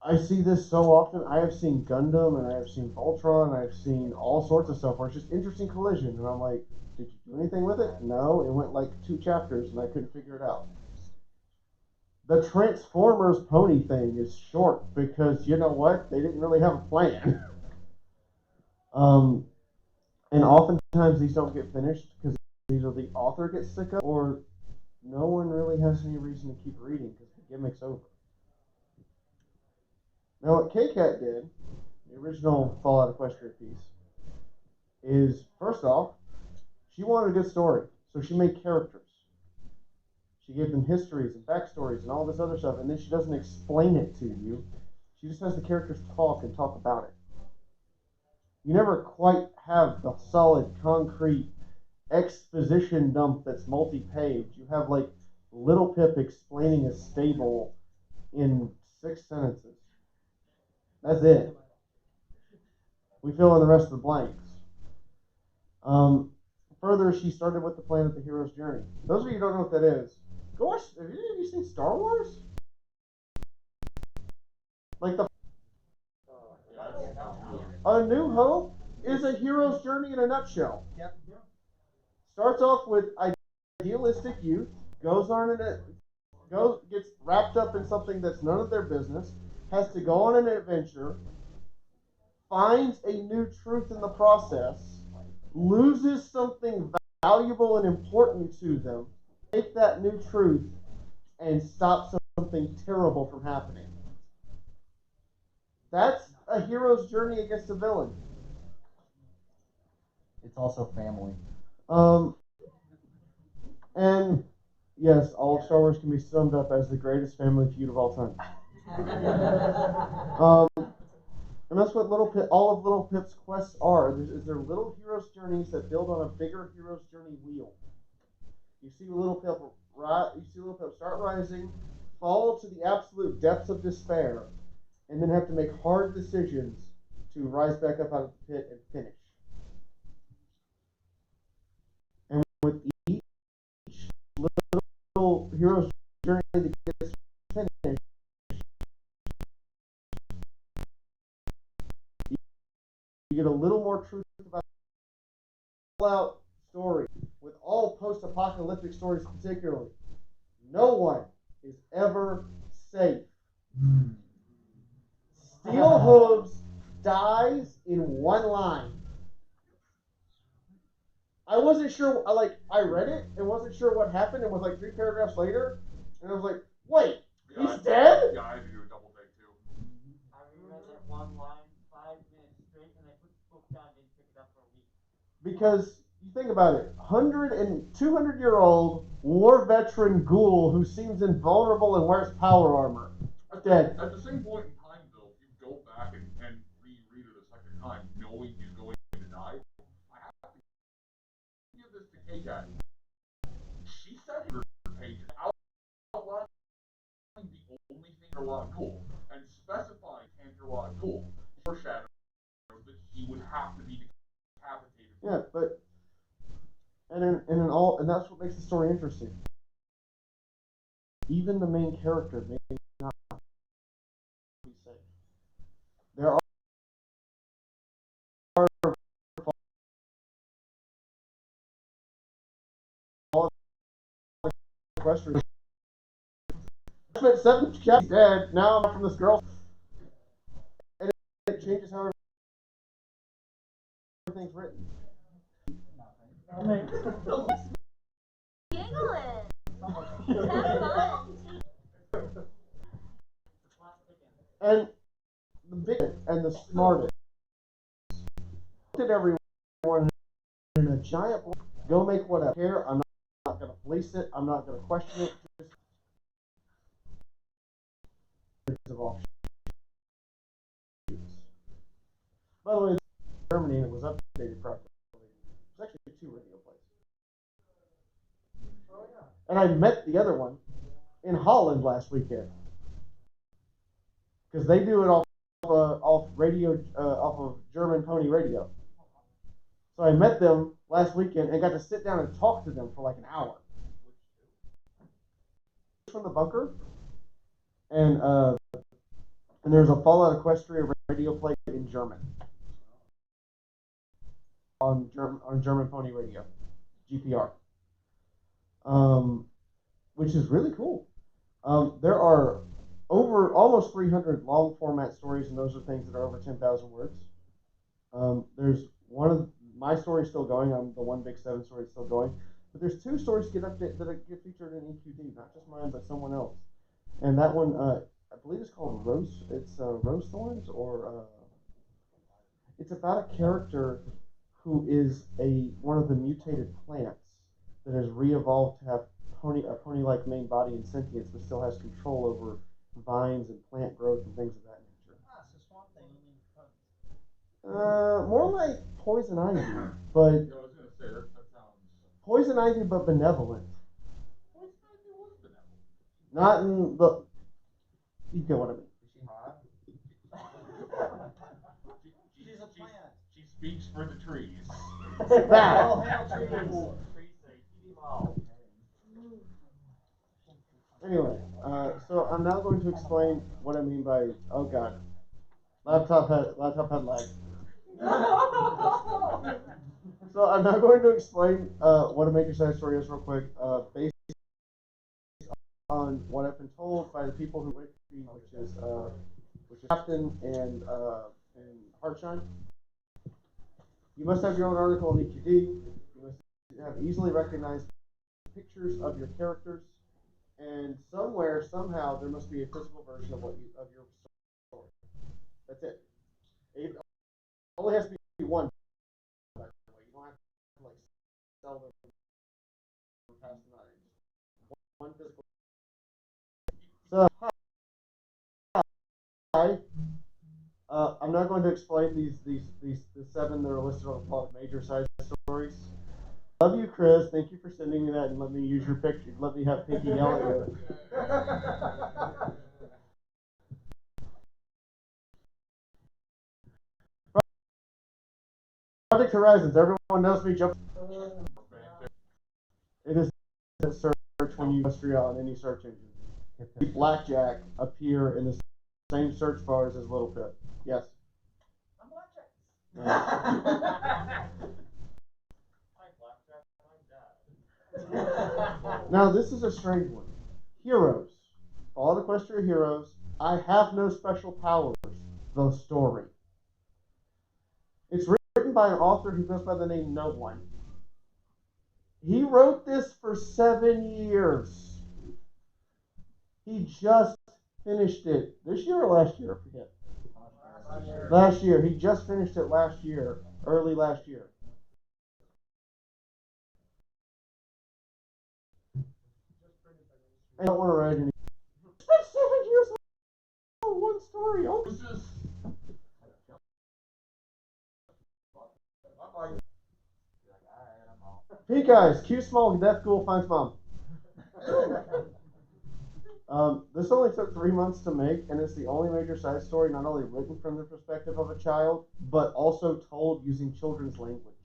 I see this so often. I have seen Gundam and I have seen Voltron. I've seen all sorts of stuff where it's just interesting collision, and I'm like, did you do anything with it? No, it went like 2 chapters and I couldn't figure it out. The Transformers pony thing is short because you know what? They didn't really have a plan. And oftentimes these don't get finished because either the author gets sick of or no one really has any reason to keep reading because the gimmick's over. Now, what KCAT did, the original Fallout Equestria piece, is first off, she wanted a good story, so she made characters. She gave them histories and backstories and all this other stuff, and then she doesn't explain it to you. She just has the characters talk and talk about it. You never quite have the solid, concrete exposition dump that's multi-page. You have like Little Pip explaining a stable in 6 sentences. That's it. We fill in the rest of the blanks. Further, she started with the plan of the hero's journey. Those of you who don't know what that is, go watch. Have any of you seen Star Wars? Like A New Hope is a hero's journey in a nutshell. Yep. Starts off with idealistic youth, gets wrapped up in something that's none of their business, has to go on an adventure, finds a new truth in the process, loses something valuable and important to them, take that new truth and stop something terrible from happening. That's a hero's journey against a villain. It's also family. And yes, all of Star Wars can be summed up as the greatest family feud of all time. And that's what all of Little Pip's quests are. They're little hero's journeys that build on a bigger hero's journey wheel. You see Little Pip start rising, fall to the absolute depths of despair, and then have to make hard decisions to rise back up out of the pit and finish. And with each little hero's journey that gets finished, you get a little more truth about the Fallout story. With all post-apocalyptic stories particularly, no one is ever safe. Steel Hooves dies in 1 line. I wasn't sure, I read it and wasn't sure what happened and was like 3 paragraphs later, and I was like, wait, he's dead? Yeah, I had to do a double take too. I reread that 1 line 5 minutes straight, and I put the book down and didn't pick it up for a week. Because you think about it, 100 and 200-year-old war veteran ghoul who seems invulnerable and wears power armor. Dead. At the same point in time, though, if you go back and reread it a second time, knowing he's going to die, I have to give this to KCAT. She said her pages out loud Cantor Ghoul, and specifying Cantor Ghoul foreshadows that he would have to be decapitated. Yeah, but and that's what makes the story interesting. Even the main character may not be safe. There are Equestria. I spent 7 chapters dead. Now I'm from this girl, and it changes how everything's written. Giggling. Have fun. And the biggest and the smartest looked at everyone in a giant. Go make whatever. Care. I'm not going to police it. I'm not going to question it. Of offshoots. By the way, it's Germany and it was updated properly. There's actually 2 radio plays. And I met the other one in Holland last weekend because they do it off radio, off of German Pony Radio. So I met them last weekend and got to sit down and talk to them for like an hour. From the bunker, and there's a Fallout Equestria radio play in German on German Pony Radio, GPR, which is really cool. There are almost 300 long format stories, and those are things that are over 10,000 words. There's one of my stories still going. I'm the One Big Seven story still going, but there's 2 stories that get featured in EQD, not just mine, but someone else. And that one, I believe it's called Rose. It's Rose Thorns, or it's about a character who is one of the mutated plants that has re-evolved to have a pony-like main body and sentience, but still has control over vines and plant growth and things of that nature. Ah, so Swamp Thing only More like poison ivy, but I was gonna say that sounds. poison ivy, but benevolent. Poison ivy was benevolent. Not in the. You get what I mean. She's a plant. She speaks for the trees. That. Oh, hell, trees. Anyway, so I'm now going to explain what I mean by, oh god, laptop had lag. So I'm now going to explain what a Maker Side story is real quick, based on what I've been told by the people who wrote me, which is Captain and Heartshine. You must have your own article on EQD. You must have easily recognized pictures of your characters. And somewhere, somehow, there must be a physical version of your story. That's it. It only has to be one. By the way, you don't have to like sell them past the night. One physical. So, hi. I'm not going to explain the 7 that are listed on the major side stories. Love you, Chris. Thank you for sending me that and let me use your picture. Let me have Pinky yell at you. Project Horizons. Everyone knows me. Jump. It is a search when you Equestria on any search engine. Blackjack appear in the same search bars as Little Pit. Yes. I'm Blackjack. Now, this is a strange one. Heroes. All the Equestria heroes. I have no special powers. The story. It's written by an author who goes by the name No One. He wrote this for 7 years. He just finished it. This year or last year? I forget. Last year. He just finished it last year. Early last year. I don't want to write any. It's been 7 years on one story. Oh, this is. Hey guys, Q Small Death Ghoul finds mom. This only took 3 months to make, and it's the only major side story not only written from the perspective of a child, but also told using children's language.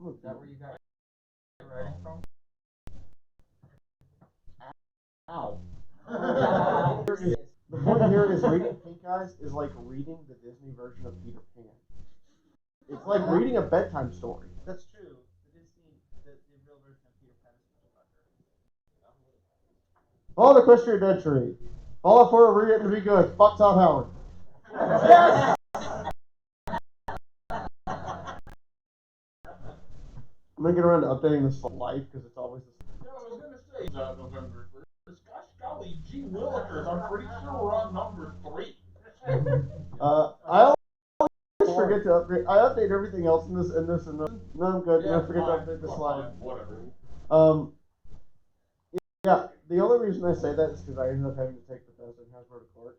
Is that where you got your writing from? Ow. The point here is reading Pink Eyes is like reading the Disney version of Peter Pan. It's like reading a bedtime story. That's true. The real version of Peter Pan is much better. Follow the Equestria Dead Tree. Follow for a rewritten to be good. Fuck Todd Howard. Yes! I'm gonna get around to updating this for life because it's always the same. Yeah, I was gonna say November 1st. Gosh golly, gee willikers, I'm pretty sure we're on number 3. I always forget to upgrade. I update everything else in this. No, I'm good. Yeah, I forget to fine. update the slide. Whatever. Yeah. The only reason I say that is because I ended up having to take Bethesda and Hasbro to court,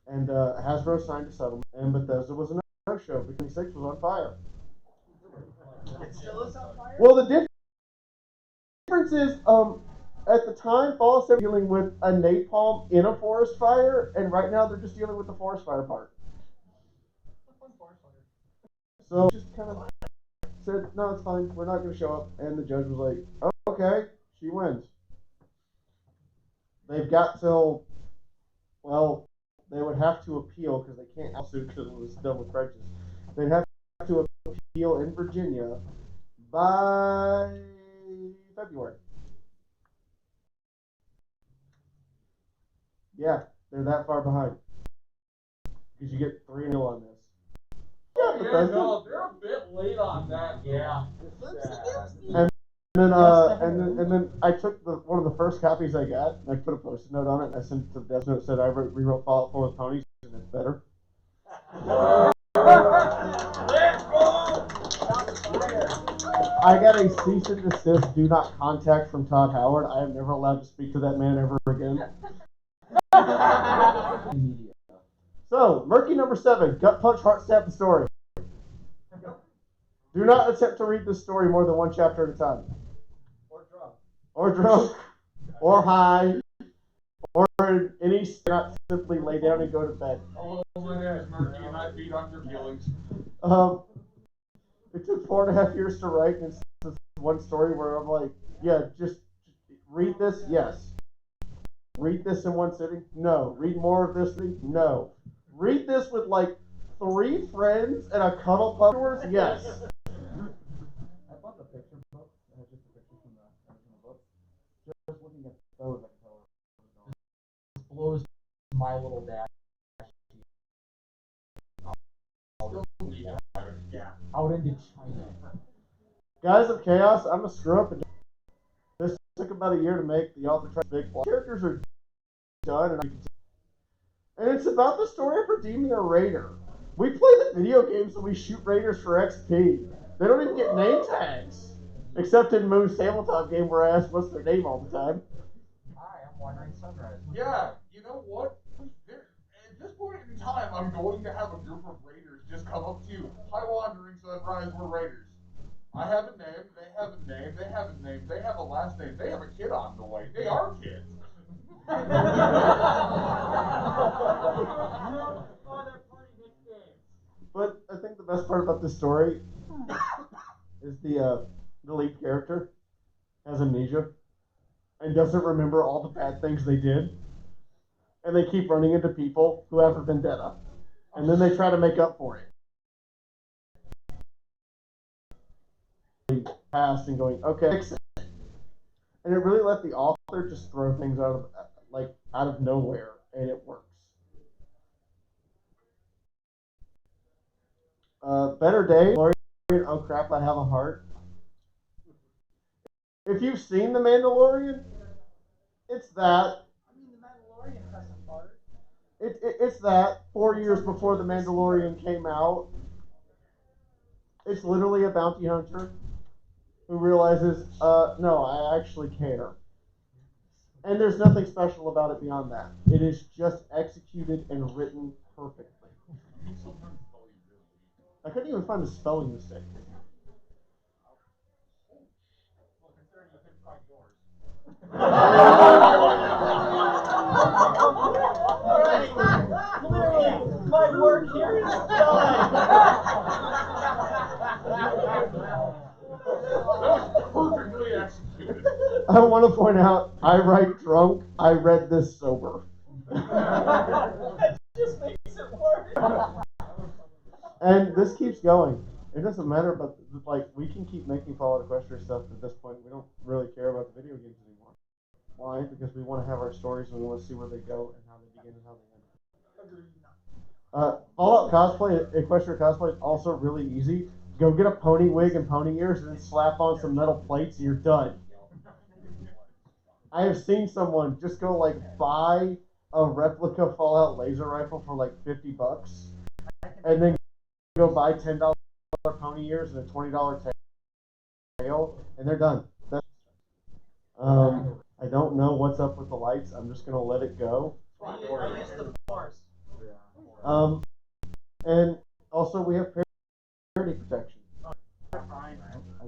and Hasbro signed a settlement, and Bethesda was a no-show because 6 was on fire. It still is on fire? Well, the difference is, at the time, Fallout 7 was dealing with a napalm in a forest fire, and right now they're just dealing with the forest fire part. So just kind of said, no, it's fine, we're not going to show up, and the judge was like, oh, okay, she wins. They've got till, well, they would have to appeal because they can't lawsuit because it was done with prejudice. They'd have to appeal in Virginia by February. Yeah, they're that far behind. Because you get 3-0 on this. Yeah, Bethesda. No, they're a bit late on that. Yeah. And then I took one of the first copies I got, and I put a post-it note on it, and I sent it to the desk note. Said I rewrote Fallout 4 with ponies, and it's better. I got a cease and desist, do not contact from Todd Howard. I am never allowed to speak to that man ever again. So, Murky number 7, Gut Punch, Heart Stab, and Story. Do not attempt to read this story more than 1 chapter at a time. Or drunk. Or high. Or any not simply lay down and go to bed. Oh my gosh, Murky and I feed on your feelings. It took 4.5 years to write, and it's this one story where I'm like, yeah, just read this, yes. Read this in one sitting? No. Read more of this thing? No. Read this with like 3 friends and a cuddle puppers? Yes. I bought the picture book. Just a picture from the original book. Just looking at those, I can tell where this blows my little dash. Yeah. Out into China. Guys of Chaos, I'm a screw up. This took about a year to make. The author tried big plot. Characters are done, and it's about the story of redeeming a raider. We play the video games and we shoot raiders for XP. They don't even get name tags, except in Moon's tabletop game where I ask what's their name all the time. Hi, I'm Wandering Sunrise. Yeah, you know what? At this point in time, I'm going to have a group of raiders just come up to you. Hi, Wandering Sunrise, we're raiders. I have a name, they have a name, they have a name, they have a last name, they have a kid on the way. They are kids. But I think the best part about this story is the lead character has amnesia and doesn't remember all the bad things they did. And they keep running into people who have a vendetta. And then they try to make up for it. Past and going, okay, fix it. And it really let the author just throw things out of nowhere, and it works. Better Day. Oh crap! I have a heart. If you've seen The Mandalorian, it's that. I mean, The Mandalorian has a heart. It's that 4 years before The Mandalorian came out. It's literally a bounty hunter who realizes, no, I actually care. And there's nothing special about it beyond that. It is just executed and written perfectly. I couldn't even find a spelling mistake. Clearly, my work here is done. That was perfectly executed. I want to point out, I write drunk, I read this sober. That just makes it worse. And this keeps going. It doesn't matter, but like we can keep making Fallout Equestria stuff at this point. We don't really care about the video games anymore. Why? Because we want to have our stories and we want to see where they go and how they begin and how they end. Fallout cosplay, Equestria cosplay is also really easy. Go get a pony wig and pony ears and then slap on some metal plates and you're done. I have seen someone just go like buy a replica Fallout laser rifle for like $50 and then go buy $10 pony ears and a $20 tail and they're done. I don't know what's up with the lights. I'm just gonna let it go. I use the force. And also we have parity protection.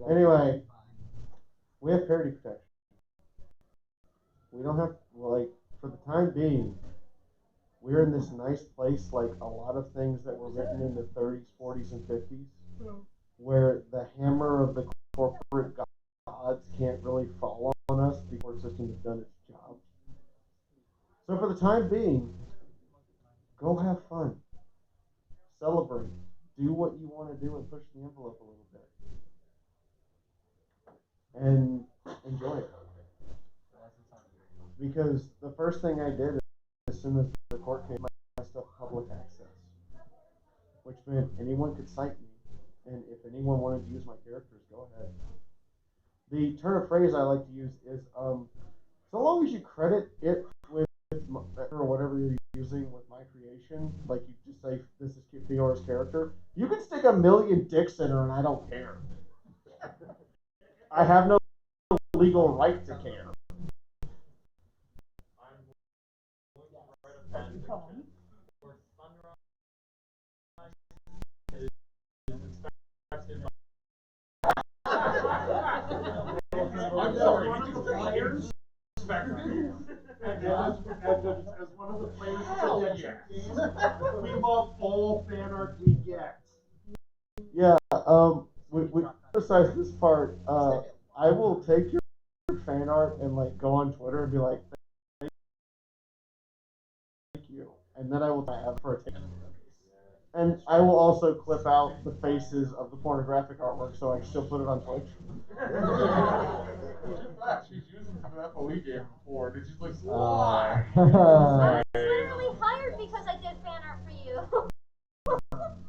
Anyway, we have parity protection. We don't have, like, for the time being, we're in this nice place, like a lot of things that were written in the 30s, 40s, and 50s, where the hammer of the corporate gods can't really fall on us. The court system has done its job. So for the time being, go have fun. Celebrate. Do what you want to do and push the envelope a little bit. And enjoy it. Because the first thing I did as soon as the court came, my stuff public access. Which meant anyone could cite me. And if anyone wanted to use my characters, go ahead. The turn of phrase I like to use is, so long as you credit it with or whatever you're using with my creation, like you just say, this is Fiaura's character, you can stick a million dicks in her and I don't care. I have no legal right to care. I'm sorry, one of the players as one of the players we love all fan art we get. Yeah, we emphasize this part. I will take your fan art and like go on Twitter and be like, thank you, and then I will have for a ticket. And I will also clip out the faces of the pornographic artwork, so I still put it on Twitch. She's using it for that FOE game before, and she's like, I was literally hired because I did fan art for you.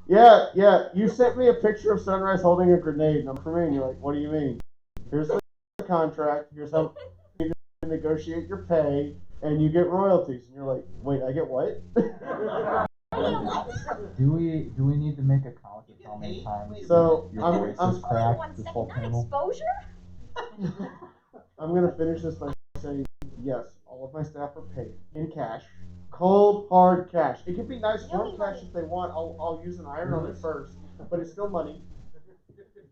Yeah, you sent me a picture of Sunrise holding a grenade, and for me, and you're like, what do you mean? Here's the contract, here's how you negotiate your pay, and you get royalties. And you're like, wait, I get what? Do we need to make a count of how many times So, your voice is cracked this whole panel? Exposure? I'm going to finish this by saying, yes, all of my staff are paid in cash. Cold, hard cash. It can be nice warm cash if they want. I'll use an iron on it first, but it's still money.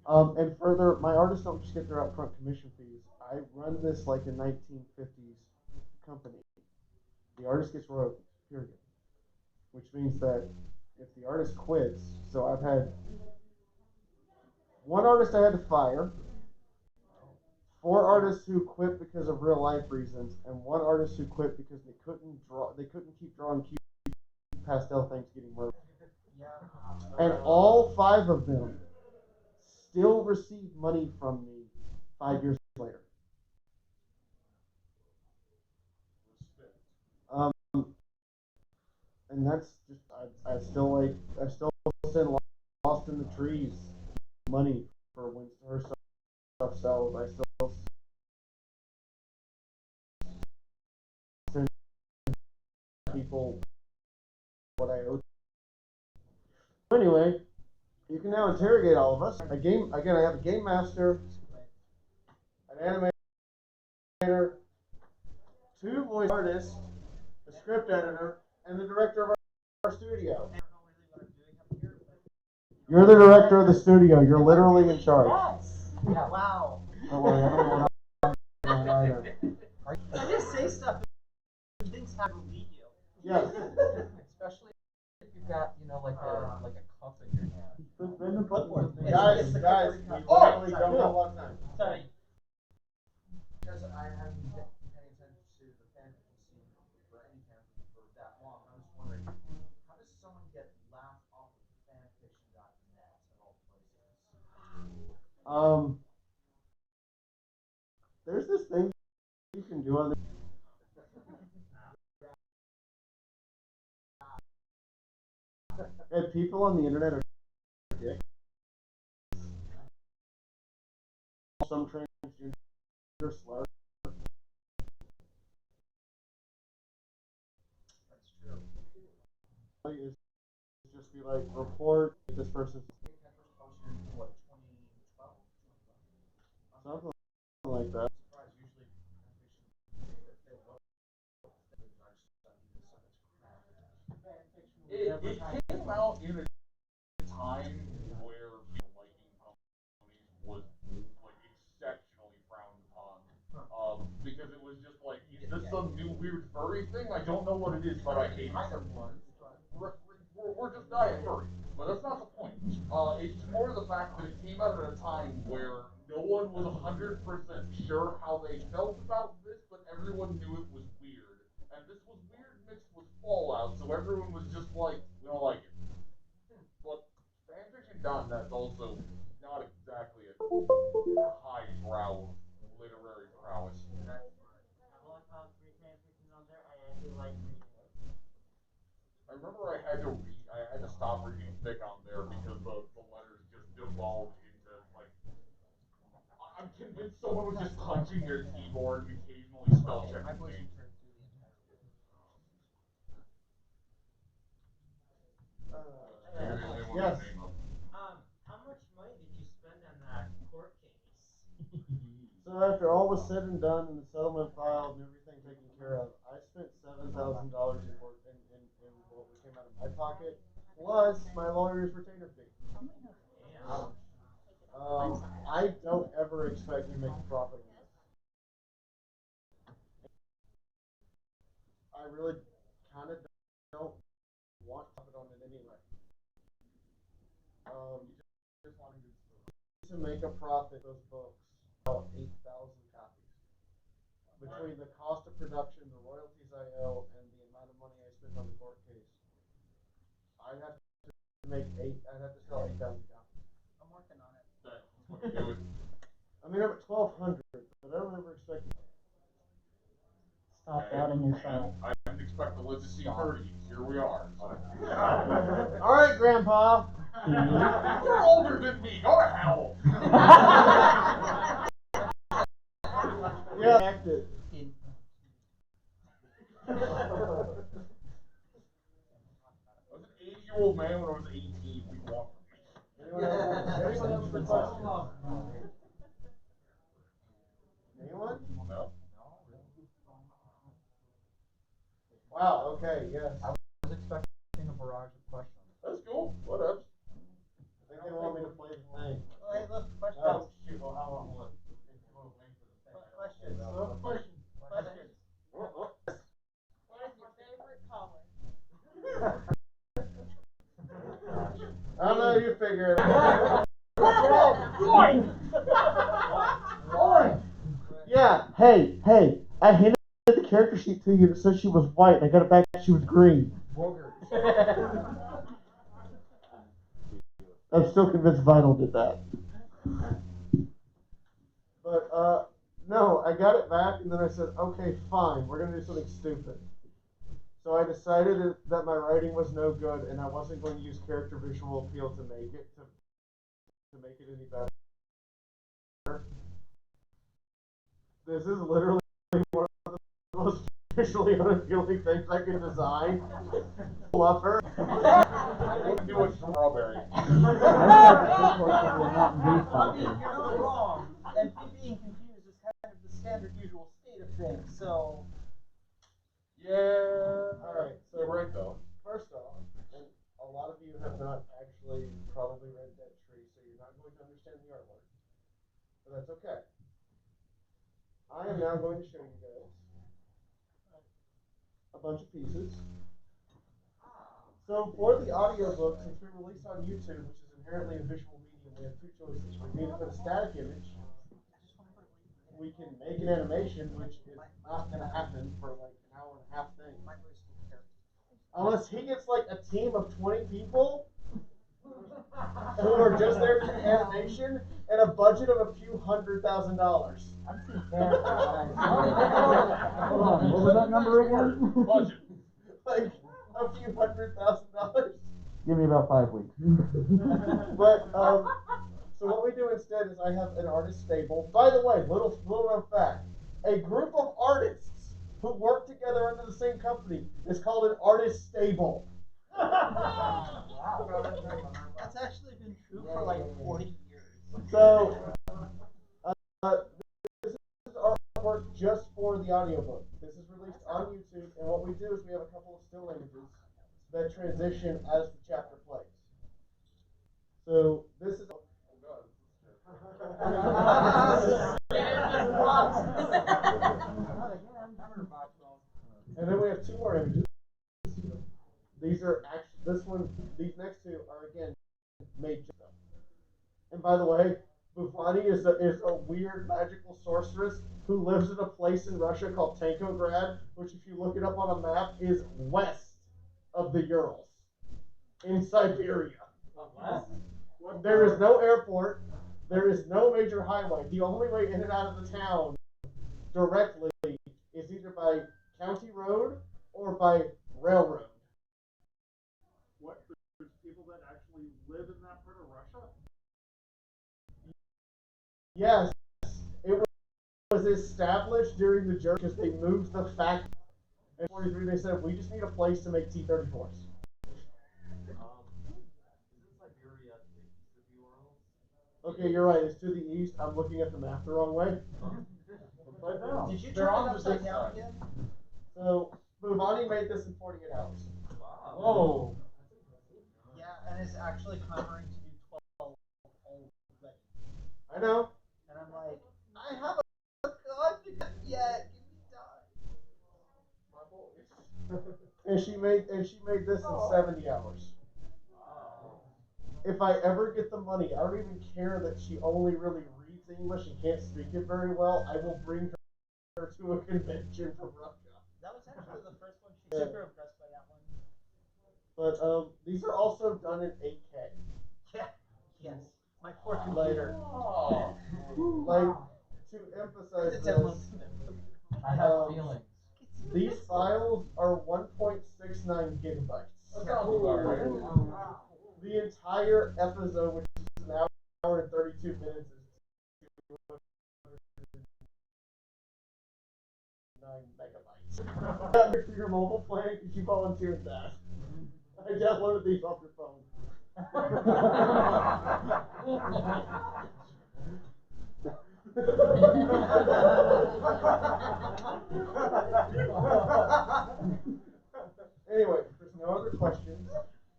And further, my artists don't just get their upfront commission fees. I run this like a 1950s company. The artist gets royalties, period. Which means that if the artist quits, so I've had one artist I had to fire, 4 artists who quit because of real life reasons, and 1 artist who quit because they couldn't keep drawing cute pastel things getting murdered. And all 5 of them still receive money from me 5 years later. And that's just I still send Lost in the Trees money for when her stuff sells. I still send people what I owe. Anyway, you can now interrogate all of us. I have a game master, an animator, 2 voice artists, a script editor, and the director of our studio. You're the director of the studio. You're literally in charge. Yes. Yeah, wow. Don't worry, I don't know what I'm doing either. I just say stuff and things have to believe you. Yes. Especially if you've got, like a cup in your hand. Guys, we literally don't have a lot of time. Sorry. Because I haven't been paying attention to the fanfiction scene for any fanfiction for that long. I was wondering, how does someone get laughed off of fanfiction.net at all places? There's this thing you can do on the and people on the internet are dicks. Some transgender slurs. That's true. Is just be like, report this person's What, 2012? something like that. It came out in a time where liking ponies was like exceptionally frowned upon. Because it was just like, is this some new weird furry thing? I don't know what it is, but I hate it. We're just diet furry, but that's not the point. It's more the fact that it came out at a time where no one was 100% sure how they felt about this, but everyone knew it was weird. And this was weird mixed with Fallout, so everyone was just like, we don't like it. But fanfiction.net's also not exactly a highbrow literary prowess. I remember I had to stop reading fic on there because the letters just devolved into like, I'm convinced someone was just punching their keyboard and occasionally spell checking me. Yes. How much money did you spend on that court case? So after all was said and done and the settlement filed and everything taken care of, I spent $7,000 in what came out of my pocket, plus my lawyer's retainer fee. I don't ever expect to make a profit on this. I really kind of don't want profit on it anyway. You just want to make a profit. Those books, about 8,000 copies. Between the cost of production, the royalties I owe, and the amount of money I spent on the court case, I'd have to sell 8,000 copies. I'm working on it. That's what you do. I mean, I'm at 1,200, but I don't ever expect it. Stop doubting yourself. I didn't expect to live to see 30. Here we are. All right, Grandpa. You're older than me. Go to hell. Yeah, acted. I was an 80-year-old man when I was 18. What do you want from me? Anyone else for questions? Anyone? No. Wow, okay, yes. I was expecting a barrage of questions. That's cool. Whatever. I think they want me to play the thing. Well, hey, look, questions. Oh, shoot, well, how long will it? Questions. Questions. Questions. What is your favorite color? I don't know, you figure it out. Yeah, hey, I handed the character sheet to you that said she was white. I got it back, she was green. I'm still convinced Vinyl did that. But, no, I got it back, and then I said, okay, fine, we're going to do something stupid. So I decided that my writing was no good, and I wasn't going to use character visual appeal to make it any better. This is literally one of the most visually unappealing things I could design. Love her. What do a strawberry? You're not wrong. And being confused is kind of the standard usual state of things, so. Yeah. Alright, so You're right though. first off, and a lot of you have not actually probably read Dead Tree, so you're not going to understand the artwork. But that's okay. I am now going to show you guys a bunch of pieces. So for the audiobook, since we released on YouTube, which is inherently a visual medium, we have two choices. We can either put a static image, we can make an animation, which is not going to happen for like an hour and a half thing. Unless he gets like a team of 20 people who are just there for animation and a budget of a few $100,000. I'm too bad. Hold on, what was that number again? Budget. Like a few $100,000. Give me about 5 weeks. But so what we do instead is I have an artist stable. By the way, little known fact: a group of artists who work together under the same company is called an artist stable. That's actually been true for like 40 years. So this is artwork just for the audiobook. This is released on YouTube, and what we do is we have a couple of still images that transition as the chapter plays. So this is. And then we have two more images. These are actually these next two are again made just up. And by the way, Bufani is a weird magical sorceress who lives in a place in Russia called Tankograd, which if you look it up on a map is west of the Urals, in Siberia. There is no airport. There is no major highway. The only way in and out of the town directly is either by county road or by railroad. What? There's people that actually live in that part of Russia? Yes, it was established during the German because they moved the factory. In 1943, they said, we just need a place to make T-34s. Okay, you're right. It's to the east. I'm looking at the map the wrong way. Did you turn it upside down again? So, Buvani made this in 48 hours. Wow. Whoa. Yeah, and it's actually clamoring to do 12 already. I know. And I'm like, I have a contract yet. Give me time. And she made this in 70 hours. If I ever get the money, I don't even care that she only really reads English and can't speak it very well. I will bring her to a convention from Russia. That was actually the first one. She's super impressed by that one. But these are also done in 8K. Yeah. Yes. My poor computer. Like to emphasize this, I have feelings. these files are 1.69 gigabytes. The entire episode, which is an hour and 32 minutes, is 9 megabytes. For your mobile plan, because you volunteered that. I downloaded these off your phone. Anyway, if there's no other questions,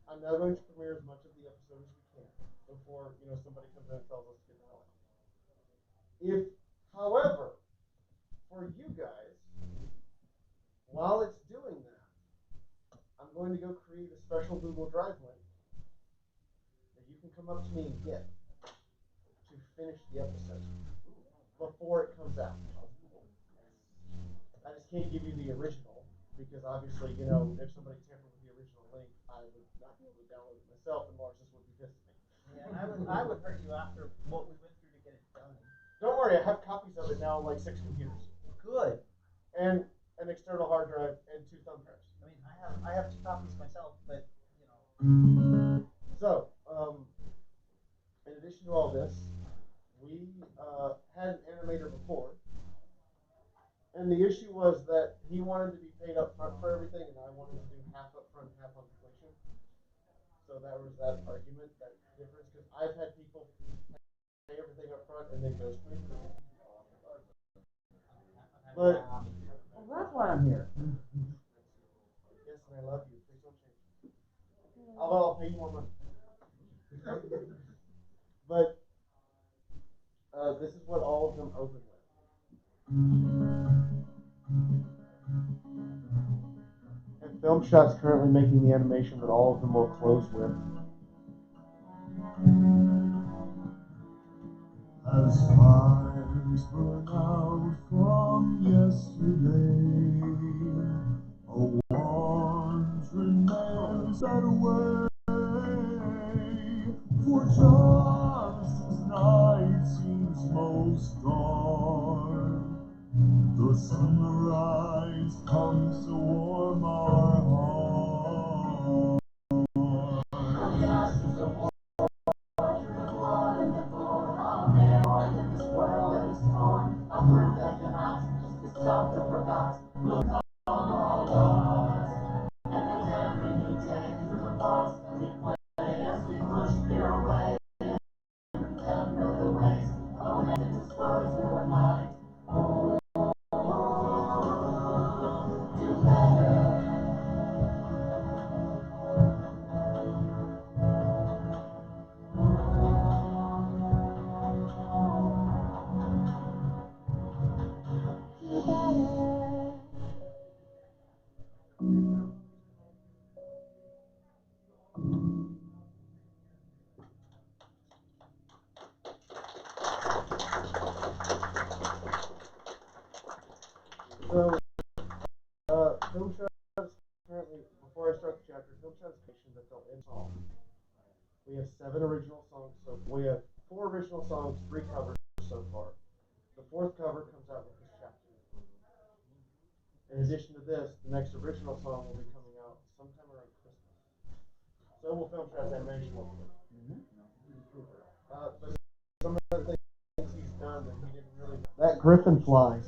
I'm now going to premiere as much of the episode as we can before somebody comes in and tells us to get the hell out. If, however, for you guys, while it's doing that, I'm going to go create a special Google Drive link that you can come up to me and get to finish the episode before it comes out. I just can't give you the original because obviously, if somebody tampered with the original link, I would not be able to download it myself, and Marxist would be pissed at me. Yeah, and I would hurt you after what we went through to get it done. Don't worry, I have copies of it now on like 6 computers. Good. And an external hard drive and 2 thumb drives. I mean, I have 2 copies myself, but So, in addition to all this, we had an animator before, and the issue was that he wanted to be paid up front for everything, and I wanted to do half up front, half on completion. So that was that argument, that difference, because I've had people pay everything up front and then ghost me. But Well, that's why I'm here. yes, and I love you. Please don't change. Although I'll pay you more money. But this is what all of them open with. Film Shot's currently making the animation that all of them will close with. As fires burn out from yesterday, a want remains that way. For just as night seems most dark, the sunrise comes to warm our hearts. So, Film Shot's currently, before I start the chapter, Film Shot's patient that they'll end song. We have 7 original songs, so we have 4 original songs, 3 covers so far. The 4th cover comes out with this chapter. In addition to this, the next original song will be coming out sometime around Christmas. So will Film Shot's animation will be. But some of the things he's done that he didn't really. That griffin flies.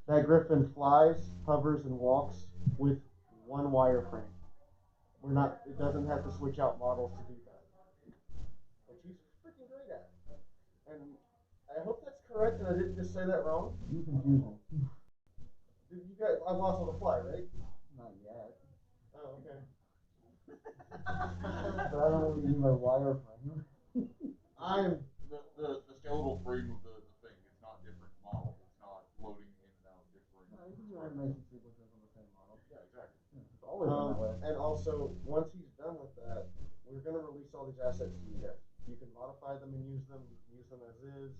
That griffin flies, hovers, and walks with one wireframe. It doesn't have to switch out models to do that. Which he's freaking great at. And I hope that's correct and I didn't just say that wrong. You confusing. You guys, I lost on the fly, right? Not yet. Oh, okay. But I don't know what you mean by wireframe. I'm The skeletal frame of the thing, it's not different models. It's not loading in and out different. No, you can do animation sequences on the same model. Yeah, exactly. Yeah, it's always been that way. And also, once he's done with that, we're going to release all these assets to you guys. You can modify them and use them as is.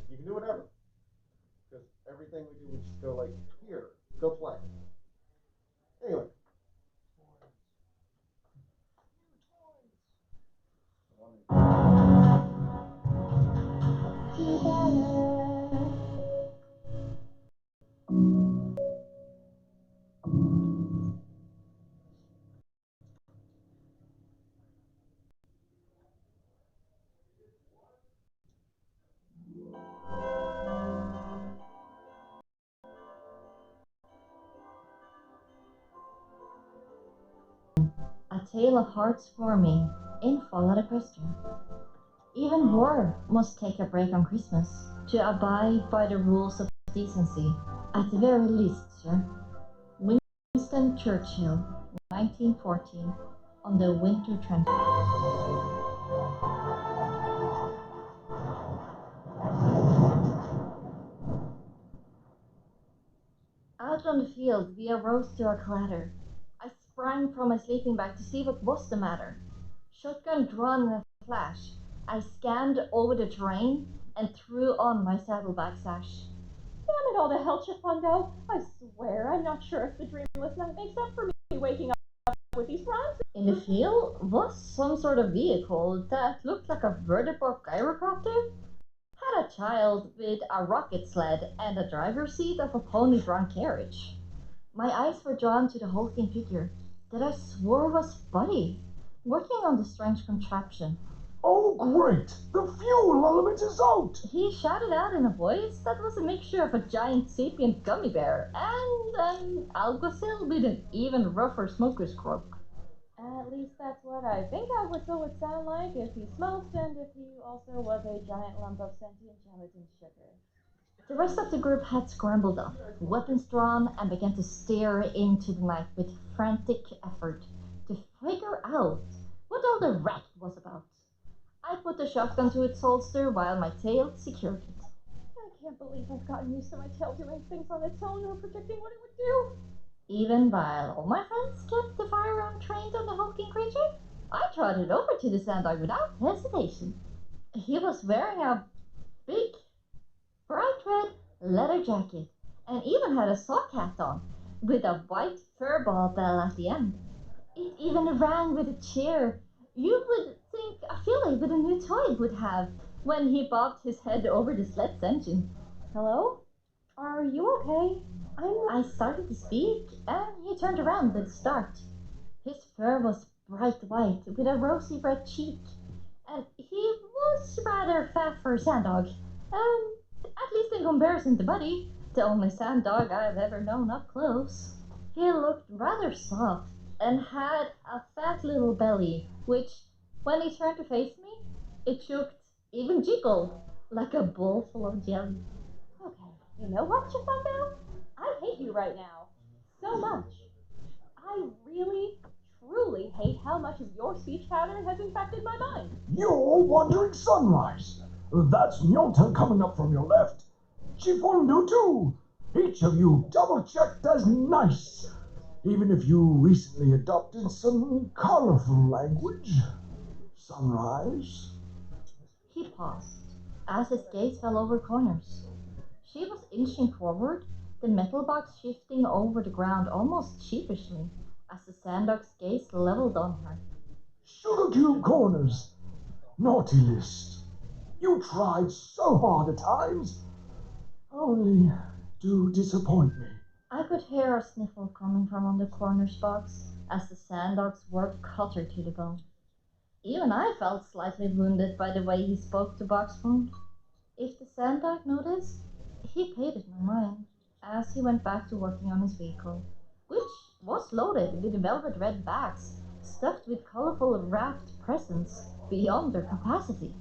You can do whatever. Because everything we do, we just go like, here, go play. Anyway. A tale of hearts forming in fall at Equestria. Even war must take a break on Christmas to abide by the rules of decency. At the very least, sir. Winston Churchill, 1914, on the winter trench. Out on the field, we arose to a clatter. I sprang from my sleeping bag to see what was the matter. Shotgun drawn in a flash, I scanned over the terrain and threw on my saddlebag sash. Damn it all to hell, Chifundo! I swear I'm not sure if the dreamless night makes up for me waking up with these rhymes. In the field was some sort of vehicle that looked like a vertibird gyrocopter. Had a child with a rocket sled and a driver's seat of a pony-drawn carriage. My eyes were drawn to the hulking figure that I swore was Buddy, working on the strange contraption. Oh, great! The fuel element is out! He shouted out in a voice that was a mixture of a giant sapient gummy bear and an alguacil with an even rougher smoker's croak. At least that's what I think Alguacil would sound like if he smoked and if he also was a giant lump of sentient gelatin sugar. The rest of the group had scrambled up, weapons drawn, and began to stare into the night with frantic effort to figure out what all the wreck was about. I put the shotgun to its holster while my tail secured it. I can't believe I've gotten used to my tail doing things on its own or predicting what it would do. Even while all my friends kept the firearm trained on the hulking creature, I trotted over to the sandog without hesitation. He was wearing a big, bright red leather jacket and even had a sock hat on with a white furball bell at the end. It even rang with a cheer you would think a filly with a new toy would have when he bobbed his head over the sled's engine. Hello? Are you okay? I started to speak, and he turned around with a start. His fur was bright white with a rosy red cheek, and he was rather fat for a sandog. At least in comparison to Buddy, the only sandog I've ever known up close. He looked rather soft and had a fat little belly, which, when he turned to face me, it shook, even jiggled, like a bowl full of jelly. Okay, you know what, Chifundo? I hate you right now. So much. I really, truly hate how much of your speech pattern has infected my mind. You're wandering sunrise. That's Nyota coming up from your left. Chifundo too. Each of you double-checked as nice. Even if you recently adopted some colorful language. Sunrise. He paused, as his gaze fell over corners. She was inching forward, the metal box shifting over the ground almost sheepishly, as the sandog's gaze leveled on her. Sugar Cube Corners. Naughty list. You tried so hard at times, only to disappoint me. I could hear a sniffle coming from on the corner's box as the sandog's word cut her to the bone. Even I felt slightly wounded by the way he spoke to Boxwound. If the sandog noticed, he paid it no mind as he went back to working on his vehicle, which was loaded with velvet red bags stuffed with colorful wrapped presents beyond their capacity.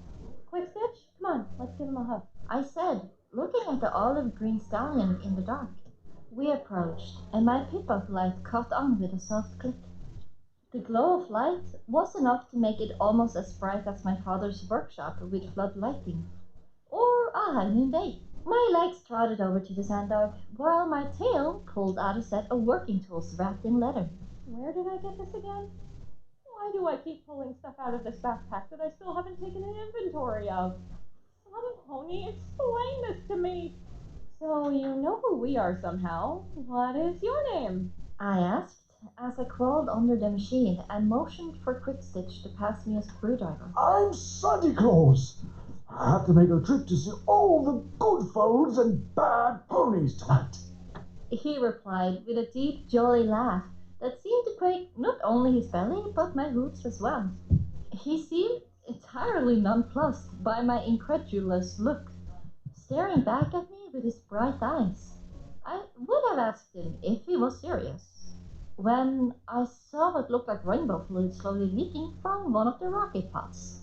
Quick Stitch, come on, let's give him a hug, I said, looking at the olive green stallion in the dark. We approached, and my pip-up light caught on with a soft click. The glow of light was enough to make it almost as bright as my father's workshop with flood lighting, or a high noon day. My legs trotted over to the sandog, while my tail pulled out a set of working tools wrapped in leather. Where did I get this again? Why do I keep pulling stuff out of this backpack that I still haven't taken an inventory of? Some pony, explain this to me. So you know who we are somehow. What is your name? I asked as I crawled under the machine and motioned for Quickstitch to pass me a screwdriver. I'm Santa Claus. I have to make a trip to see all the good foals and bad ponies tonight. He replied with a deep, jolly laugh that seemed to quake not only his belly, but my hooves as well. He seemed entirely nonplussed by my incredulous look, staring back at me with his bright eyes. I would have asked him if he was serious, when I saw what looked like rainbow fluid slowly leaking from one of the rocket pots.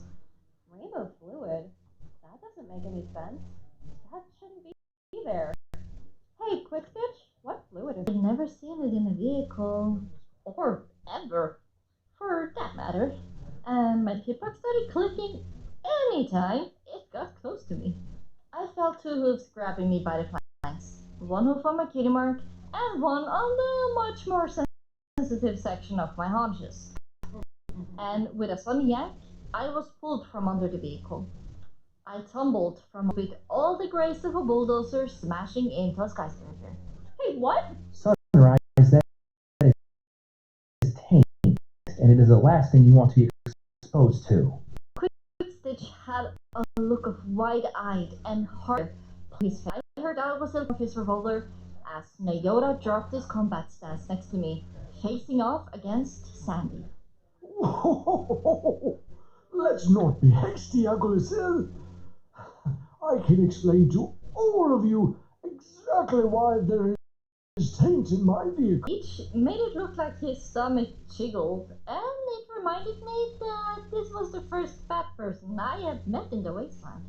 Rainbow fluid? That doesn't make any sense. That shouldn't be there. Hey, Quickstitch, what fluid is it? I've never seen it in a vehicle, or ever, for that matter. And my hip-hop started clicking anytime it got close to me. I felt two hooves grabbing me by the flanks, one hoof on my cutie mark, and one on the much more sensitive section of my haunches. And with a sudden yank, I was pulled from under the vehicle. I tumbled from with all the grace of a bulldozer smashing into a skyscraper. Hey, what? Sunrise, that is taint, and it is the last thing you want to be exposed to. Quickstitch had a look of wide-eyed and hard his face. I heard out was of his revolver as Nyota dropped his combat stance next to me, facing off against Sandy. Let's not be hasty, Uncle Sil. I can explain to all of you exactly why there is taint in my vehicle. Each made it look like his stomach jiggled, and it reminded me that this was the first fat person I had met in the wasteland.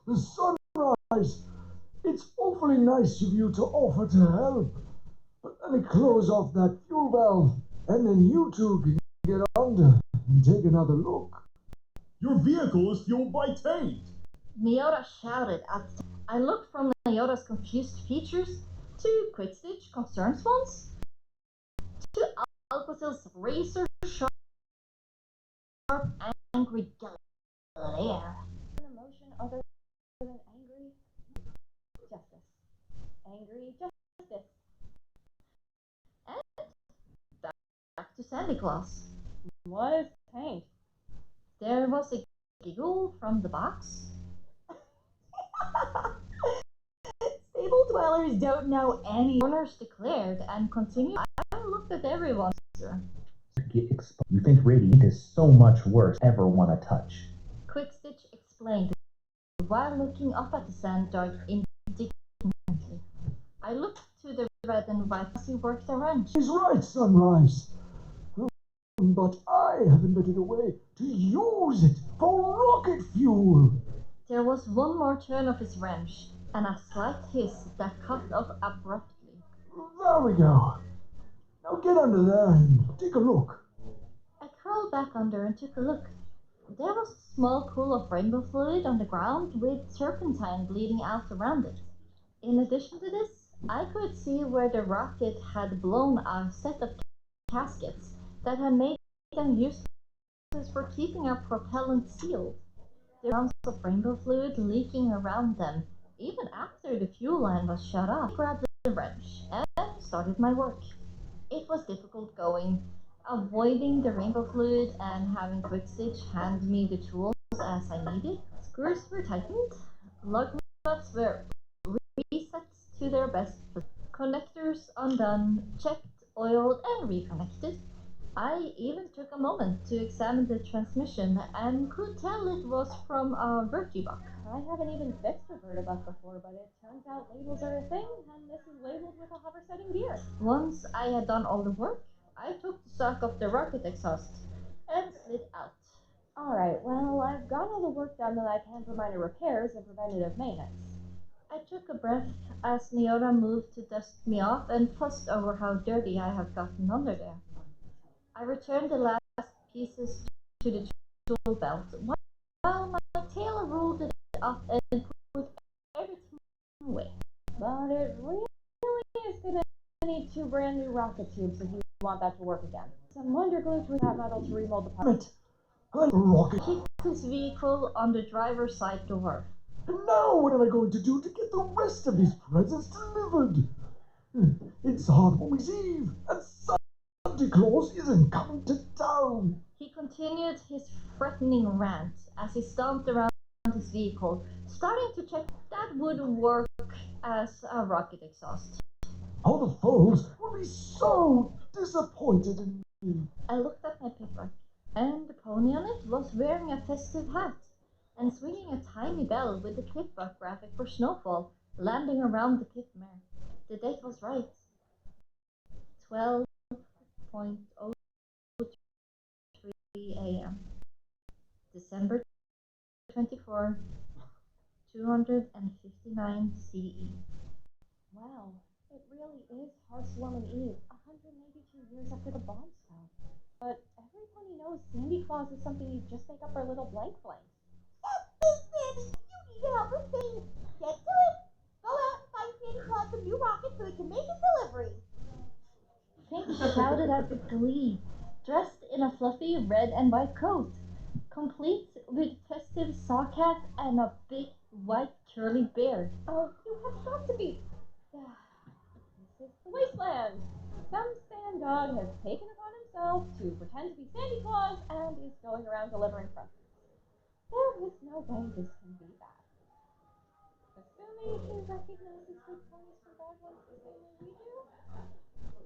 Sunrise, it's awfully nice of you to offer to help. But let me close off that fuel valve, and then you two can get under and take another look. Your vehicle is fueled by taint. Nyota shouted at I looked from Nyota's confused features to Quickstitch's concerned ones, to Alquazil's razor-sharp, angry glare. An emotion other than angry? Justice. Angry justice. And back to Santa Claus. What is paint? There was a giggle from the box. Stable dwellers don't know any. Corners declared and continued. I looked at everyone. Get exposed. You think Radiant is so much worse ever want to touch. Quickstitch explained while looking up at the sand dart indignantly. I looked to the red and white as he worked the wrench. He's right, Sunrise. But I have invented a way to use it for rocket fuel. There was one more turn of his wrench, and a slight hiss that cut off abruptly. There we go. Now get under there and take a look. I curled back under and took a look. There was a small pool of rainbow fluid on the ground with turpentine bleeding out around it. In addition to this, I could see where the rocket had blown a set of caskets that had made them useless for keeping our propellant sealed. There were rounds of rainbow fluid leaking around them, even after the fuel line was shut off. I grabbed the wrench and started my work. It was difficult going, avoiding the rainbow fluid and having Quickstitch hand me the tools as I needed. Screws were tightened, lug nuts were reset to their best, connectors undone, checked, oiled, and reconnected. I even took a moment to examine the transmission and could tell it was from a Virtue-Buck. I haven't even fixed a Vertibuck before, but it turns out labels are a thing, and this is labeled with a hover setting gear. Once I had done all the work, I took the sock off the rocket exhaust and slid out. Alright, well, I've got all the work done that I can for minor repairs and preventative maintenance. I took a breath as Neora moved to dust me off and fussed over how dirty I had gotten under there. I returned the last pieces to the tool belt while my tailor rolled it up and put everything away. But it really is going to need 2 brand new rocket tubes if you want that to work again. Some wonder glue to that metal to remold the parts. Rocket. Kicked his vehicle on the driver's side door. And now what am I going to do to get the rest of these presents delivered? It's hard Woman's Eve, and Santa Claus isn't coming to town. He continued his threatening rant as he stomped around his vehicle, starting to check that would work as a rocket exhaust. All the foals will be so disappointed in me. I looked at my pickup, and the pony on it was wearing a festive hat and swinging a tiny bell with the Pip-Buck graphic for Snowfall landing around the pit-mare. The date was right. 12.03 a.m. December 24, 259 CE. Wow, it really is Hearthwarming Eve, 182 years after the bomb fell. But everybody knows Sandy Claus is something you just make up for little blank blanks. You need to help us sing. Get to it. Go out and find Santa Claus a new rocket so he can make his delivery. Pink shouted out with glee, dressed in a fluffy red and white coat, complete with festive sock hat and a big white curly beard. Oh, you have got to be... This is the wasteland. Some sand dog has taken upon himself to pretend to be Santa Claus and is going around delivering presents. There is no way this can be bad. Assuming he recognizes good corners from bad ones the same way we do.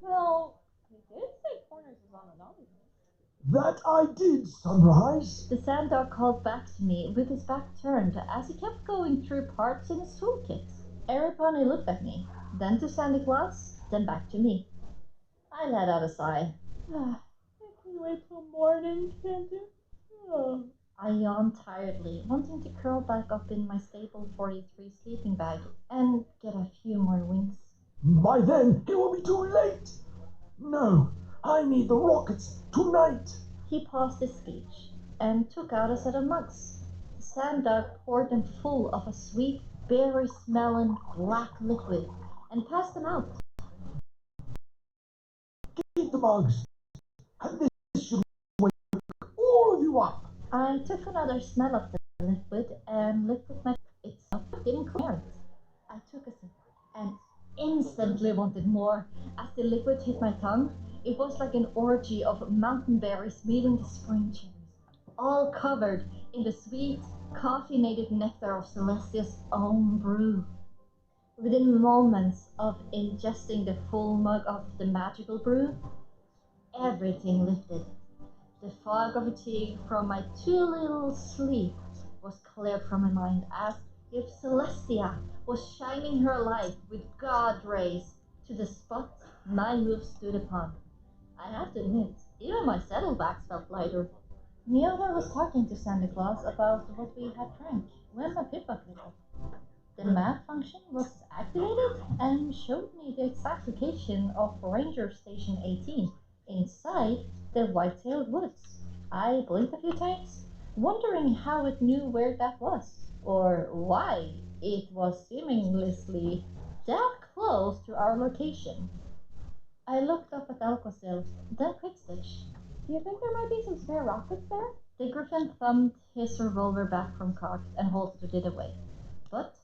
Well, he did say corners was on the naughty list. That I did, Sunrise. The sand dog called back to me with his back turned as he kept going through parts in his toolkit. Everybody looked at me, then to Santa Claus, then back to me. I let out a sigh. Can we wait till morning, can't it? Oh. I yawned tiredly, wanting to curl back up in my Stable 43 sleeping bag and get a few more winks. By then, it will be too late. No, I need the rockets tonight. He paused his speech and took out a set of mugs. The sand dog poured them full of a sweet, berry-smelling black liquid and passed them out. Keep the bugs, and this should wake all of you up. I took another smell of the liquid and lifted my itself didn't clear it. I took a sip and instantly wanted more. As the liquid hit my tongue, it was like an orgy of mountain berries meeting the spring cherries, all covered in the sweet, caffeinated nectar of Celestia's own brew. Within moments of ingesting the full mug of the magical brew, everything lifted. The fog of fatigue from my too little sleep was cleared from my mind as if Celestia was shining her light with God rays to the spot my hooves stood upon. I have to admit, even my saddlebags felt lighter. Neota was talking to Santa Claus about what we had drank when my pip-up lit up. The map function was activated and showed me the exact location of Ranger Station 18 inside the White-tailed Woods. I blinked a few times, wondering how it knew where that was, or why it was seamlessly that close to our location. I looked up at Alcosil, then Quickstitch. Do you think there might be some spare rockets there? The Griffin thumbed his revolver back from cocked and holstered it away, but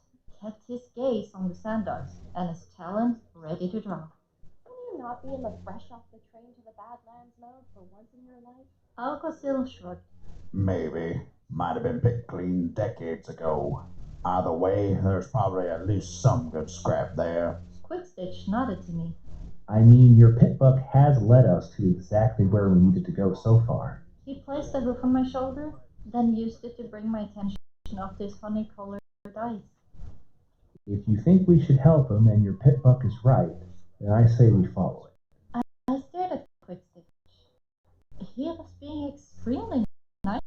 kept his gaze on the sandars and his talons ready to draw. Can you not be in the fresh off the train to the Badlands mode for once in your life? Alcosil shrugged. Maybe. Might have been picked clean decades ago. Either way, there's probably at least some good scrap there. Quickstitch nodded to me. I mean, your pit buck has led us to exactly where we needed to go so far. He placed a hoof on my shoulder, then used it to bring my attention up to his honey-colored eyes. If you think we should help him and your pit buck is right, then I say we follow it. I stared at Quickstitch. He was being extremely nice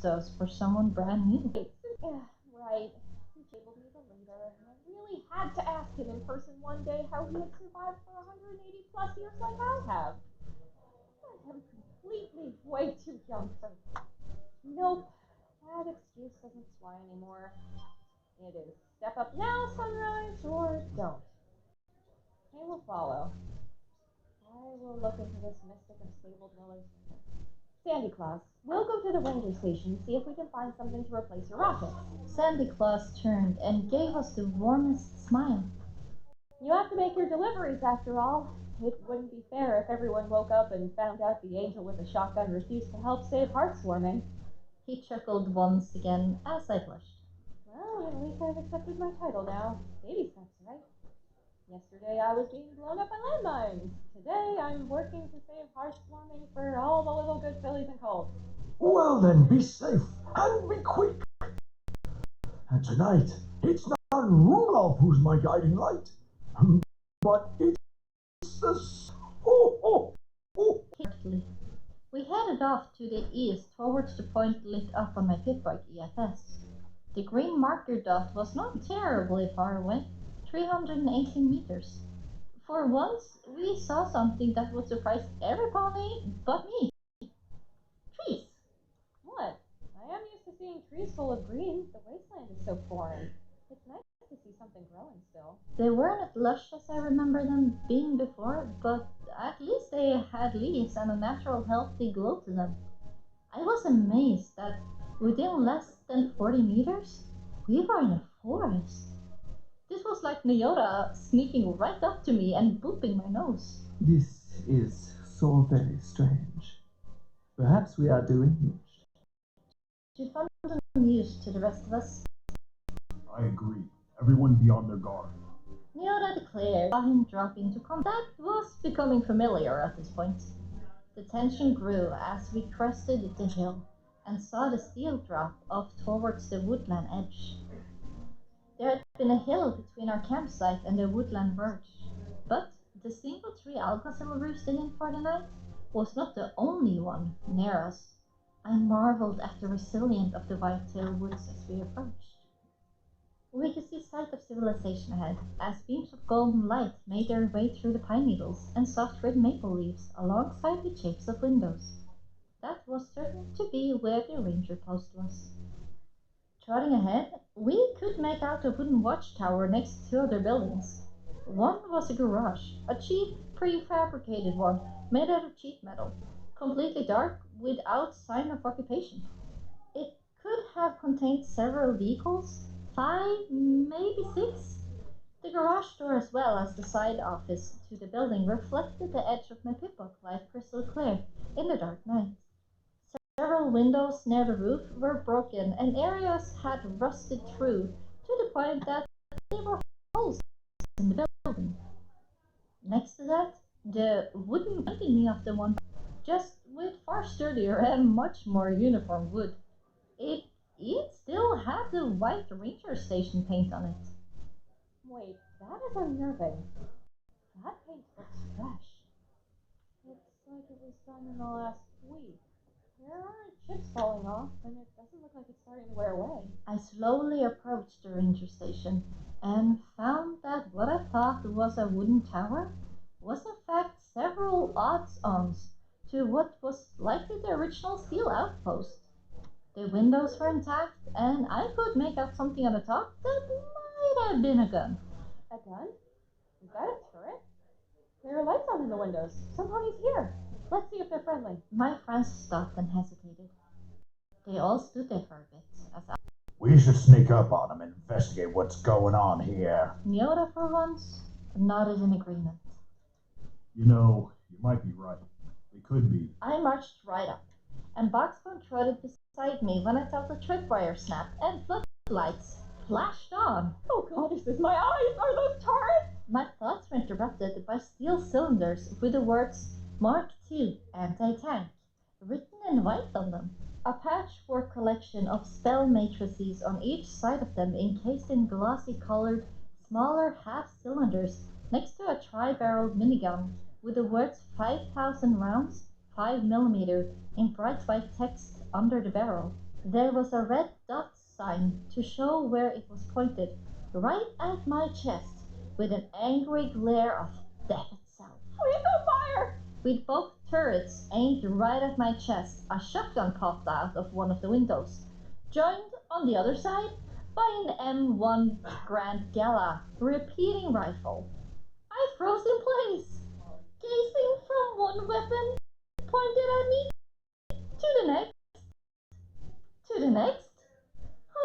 to us for someone brand new. Yeah, right. He tabled me the leader, and I really had to ask him in person one day how he had survived for 180 plus years like I have. I am completely way too young for that. Nope, that excuse doesn't fly anymore. It is step up now, Sunrise, or don't. I will follow. I will look into this mystic and stabled Miller's later. Sandy Claus, we'll go to the ranger station and see if we can find something to replace your rockets. Sandy Claus turned and gave us the warmest smile. You have to make your deliveries after all. It wouldn't be fair if everyone woke up and found out the angel with a shotgun refused to help save heartswarming. He chuckled once again as I blushed. Well, at least I've accepted my title now. Baby steps, right? Yesterday I was being blown up by landmines. Today I'm working to save heartswarming for all the little good fillies and colts. Well then, be safe and be quick. And tonight, it's not Rudolph who's my guiding light, but it's the... We headed off to the east towards the point lit up on my pitbike EFS. The green marker dot was not terribly far away, 318 meters. For once, we saw something that would surprise every pony but me. Trees. What? I am used to seeing trees full of green. The wasteland is so foreign. It's nice to see something growing still. They weren't as lush as I remember them being before, but at least they had leaves and a natural healthy glow to them. I was amazed that within less than 40 meters, we were in a forest. This was like Neota sneaking right up to me and booping my nose. This is so very strange. Perhaps we are doing it. She found news to the rest of us. I agree. Everyone be on their guard. Neota declared, saw him drop into combat. That was becoming familiar at this point. The tension grew as we crested the hill and saw the steel drop off towards the woodland edge. There had been a hill between our campsite and the woodland verge, but the single tree Alcazar roosted in for the night was not the only one near us. I marveled at the resilience of the white-tailed woods as we approached. We could see sight of civilization ahead, as beams of golden light made their way through the pine needles and soft red maple leaves alongside the shapes of windows. That was certain to be where the ranger post was. Trotting ahead, we could make out a wooden watchtower next to other buildings. One was a garage, a cheap, prefabricated one made out of cheap metal, completely dark without sign of occupation. It could have contained several vehicles, 5, maybe 6. The garage door as well as the side office to the building reflected the edge of my pip-up light crystal clear in the dark night. Several windows near the roof were broken and areas had rusted through to the point that there were holes in the building. Next to that, the wooden reminded me of the one, just with far sturdier and much more uniform wood. It still had the white ranger station paint on it. Wait, that is unnerving. That paint looks fresh. It's like it was done in the last week. There aren't chips falling off, and it doesn't look like it's starting to wear away. I slowly approached the ranger station and found that what I thought was a wooden tower was in fact several odds-ons to what was likely the original steel outpost. The windows were intact, and I could make out something on the top that might have been a gun. A gun? Is that a turret? There are lights on in the windows. Somebody's here. Let's see if they're friendly. My friends stopped and hesitated. They all stood there for a bit as I... We should sneak up on them and investigate what's going on here. Nyota, for once, nodded in agreement. You know, you might be right. They could be. I marched right up, and Boxbone trotted beside me when I felt the tripwire snap and floodlights flashed on. Oh god, is this my eyes? Are those turrets? My thoughts were interrupted by steel cylinders with the words Mark II Anti-Tank written in white on them. A patchwork collection of spell matrices on each side of them encased in glossy-colored, smaller half-cylinders next to a tri-barreled minigun with the words 5,000 rounds, 5mm in bright white text under the barrel. There was a red dot sign to show where it was pointed, right at my chest, with an angry glare of death itself. Please don't fire! With both turrets aimed right at my chest, a shotgun popped out of one of the windows, joined on the other side by an M1 Grand Gala repeating rifle. I froze in place, gazing from one weapon pointed at me to the next, to the next,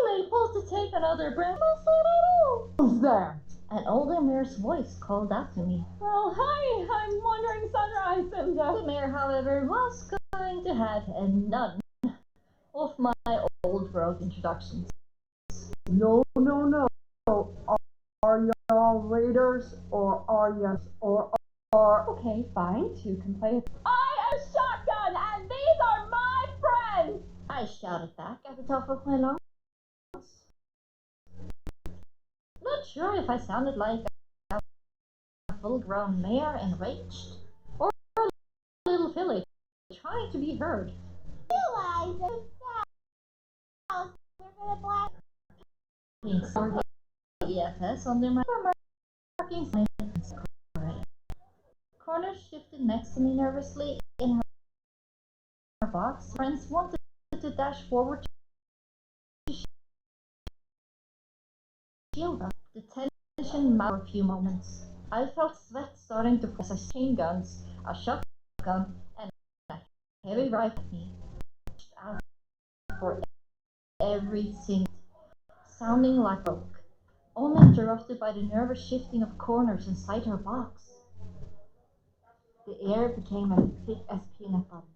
unable to take another breath at all. Who's there? An older mayor's voice called out to me. Well, hi, I'm wandering Sunrise, and The mayor, however, was going to have none of my old world introductions. No. Are y'all raiders, or are you, or... Okay, fine, 2 can play. I am Shotgun, and these are my friends! I shouted back at the top of my lungs. Not sure if I sounded like a full-grown mayor enraged, or a little filly trying to be heard. Realize that they're gonna black. EFS under my marking signs. Corner shifted next to me nervously in her box. Friends wanted to dash forward to shield us. The tension mounted for a few moments. I felt sweat starting to press machine guns, a shotgun, and a heavy rifle at me. Out for every single sounding like a rope, only interrupted by the nervous shifting of corners inside her box. The air became as thick as peanut butter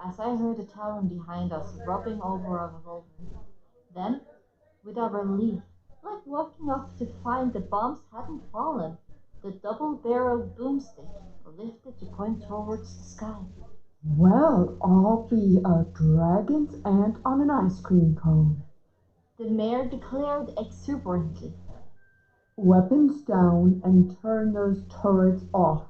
as I heard a talon behind us rubbing over a revolver. Then, with a relief, like walking up to find the bombs hadn't fallen, the double-barreled boomstick lifted to point towards the sky. Well, I'll be a dragon's ant on an ice cream cone. The mayor declared exuberantly. Weapons down and turn those turrets off.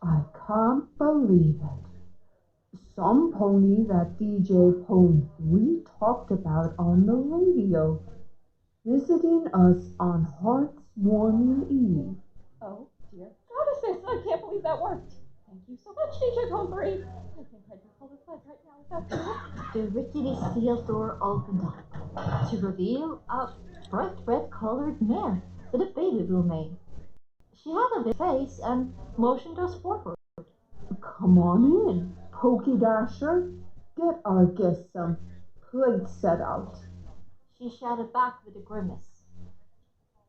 I can't believe it. Some pony that DJ Pony we talked about on the radio, visiting us on Heartswarming Eve. Oh, dear goddesses, I can't believe that worked. Thank you so much, DJ Cone 3. I think I'd just pull this ledge right now if that's true. The rickety steel door opened up to reveal a bright red-colored mare with a baby blue mane. She had a big face and motioned us forward. Come on in, Pokey Dasher. Get our guests some plates set out. She shouted back with a grimace.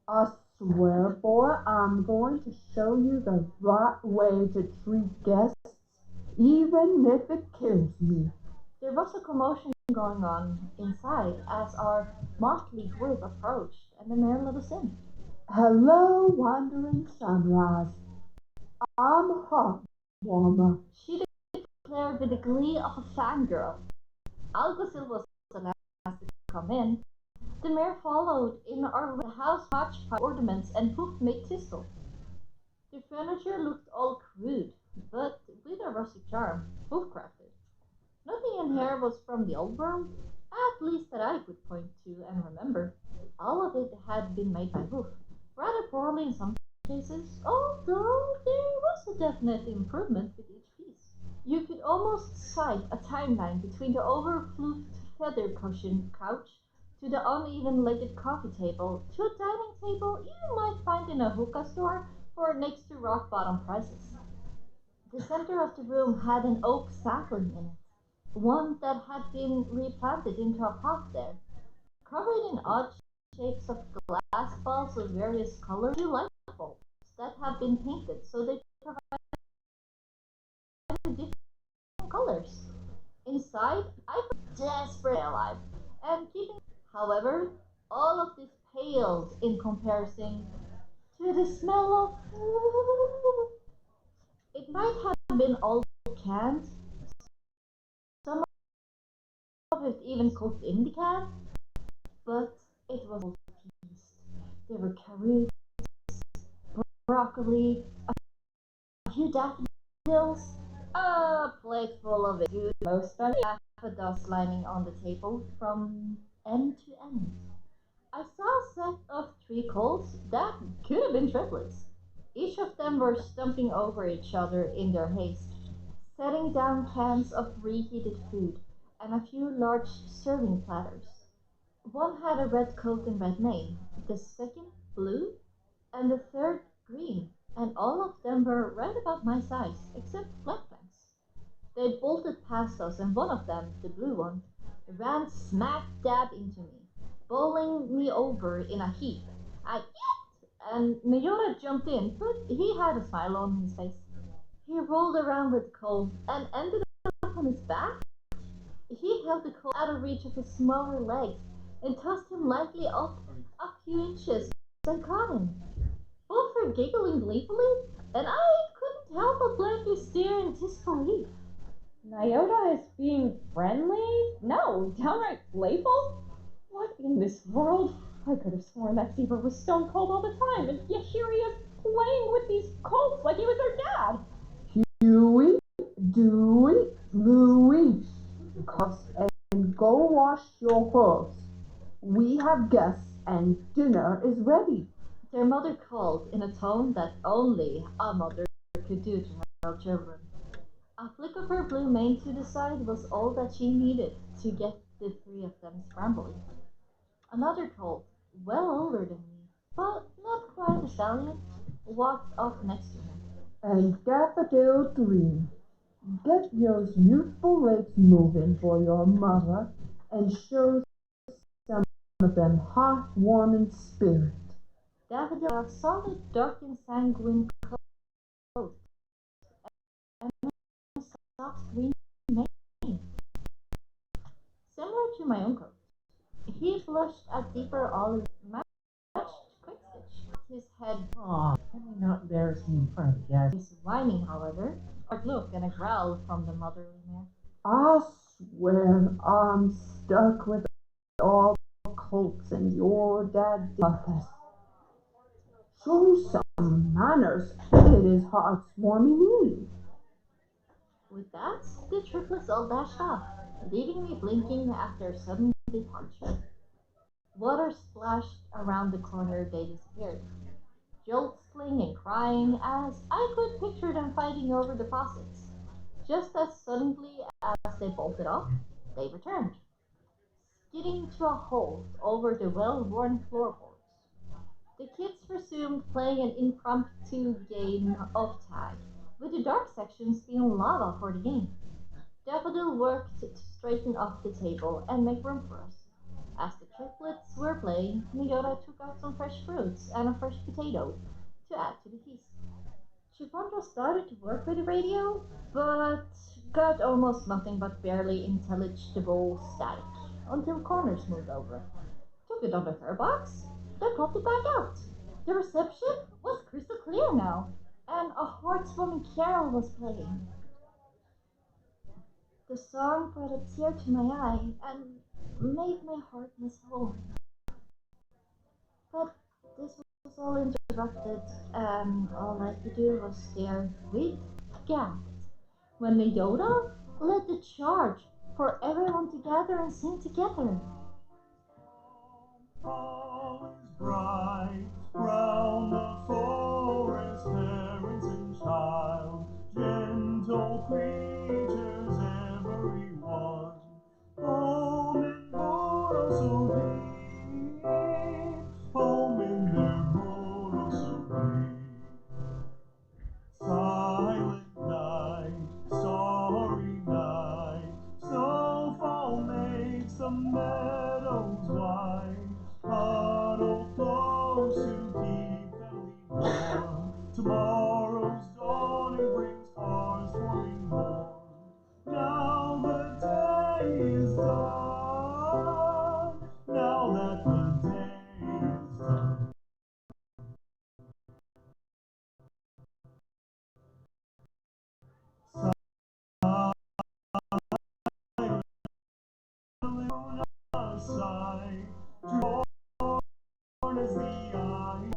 I swear, boy, I'm going to show you the right way to treat guests, even if it kills me. There was a commotion going on inside as our motley group approached, and the mayor let us in. Hello, wandering sunrise. I'm Hot Warmer. She declared with the glee of a fangirl. Alguacil was the last to come in. The mayor followed in our house matched by ornaments and hoof-made tinsel. The furniture looked all crude, but with a rustic charm, hoof-crafted. Nothing in here was from the old world, at least that I could point to and remember. All of it had been made by hoof, rather poorly in some cases, although there was a definite improvement with each piece. You could almost sight a timeline between the overfloofed feather cushion couch to the uneven-legged coffee table to a dining table you might find in a hookah store for next to rock-bottom prices. The center of the room had an oak sapling in it, one that had been replanted into a pot there, covered in odd shapes of glass balls of various colors, two light bulbs that had been painted so they provided different colors. Inside, I felt desperately alive and keeping. However, all of this paled in comparison to the smell of. It might have been all canned, some of it even cooked in the can, but it was all feast. There were carrots, broccoli, a few daffodils, a plate full of it, most of half a dozen lining on the table from end to end. I saw a set of three colts that could have been triplets. Each of them were stumping over each other in their haste, setting down cans of reheated food and a few large serving platters. One had a red coat and red mane, the second blue, and the third green, and all of them were right about my size, except black flanks. They bolted past us, and one of them, the blue one, ran smack dab into me, bowling me over in a heap. I yipped, and Mayora jumped in, but he had a smile on his face. He rolled around with Cole and ended up on his back. He held the Cole out of reach of his smaller legs and tossed him lightly up a few inches and caught him. Both were giggling gleefully, and I couldn't help but blankly stare in disbelief. Nyota is being friendly? No, downright playful? What in this world? I could have sworn that Zebra was stone cold all the time, and yet here he is playing with these colts like he was their dad. Huey, Dewey, Louie, cuffs and go wash your hooves. We have guests and dinner is ready. Their mother called in a tone that only a mother could do to her children. A flick of her blue mane to the side was all that she needed to get the three of them scrambling. Another colt, well older than me, but not quite a stallion, walked up next to her. And Daffodil Dream, get those youthful legs moving for your mother and show some of them heartwarming spirit. Daffodil had a solid dark and sanguine coat and a soft green mane, similar to my own coat. He blushed a deeper olive, matched quick stitch. His head. Aw, let me not embarrass you in front of the guests. His whining, however, a look and a growl from the motherly mare. I swear I'm stuck with all colts and your dad duffus. Show some manners. It is heartwarming me. With that, the triplets all dashed off, leaving me blinking after a sudden departure. Water splashed around the corner, they disappeared, jostling and crying as I could picture them fighting over the faucets. Just as suddenly as they bolted off, they returned, skidding to a halt over the well-worn floorboards. The kids resumed playing an impromptu game of tag, with the dark sections being lava for the game. Daffodil worked to straighten up the table and make room for us. As the triplets were playing, Miyoda took out some fresh fruits and a fresh potato to add to the feast. Chiffon started to work with the radio, but got almost nothing but barely intelligible static until Corners moved over. Took it under her box, then popped it back out. The reception was crystal clear now, and a heartwarming carol was playing. The song brought a tear to my eye and made my heart miss home. But this was all interrupted, and all I could do was stare with gasped when the Yoda led the charge for everyone to gather and sing together. All is bright round the forest, parents and child, gentle creatures, everyone. Home in Moro so deep, home in their Moro so deep. Silent night, starry night, snowfall makes the meadows white. Huddle close to keep family warm. Tomorrow's dawning brings cars forming warm. Now the day is done. Now that the day is done. Sight, torn as the eyes.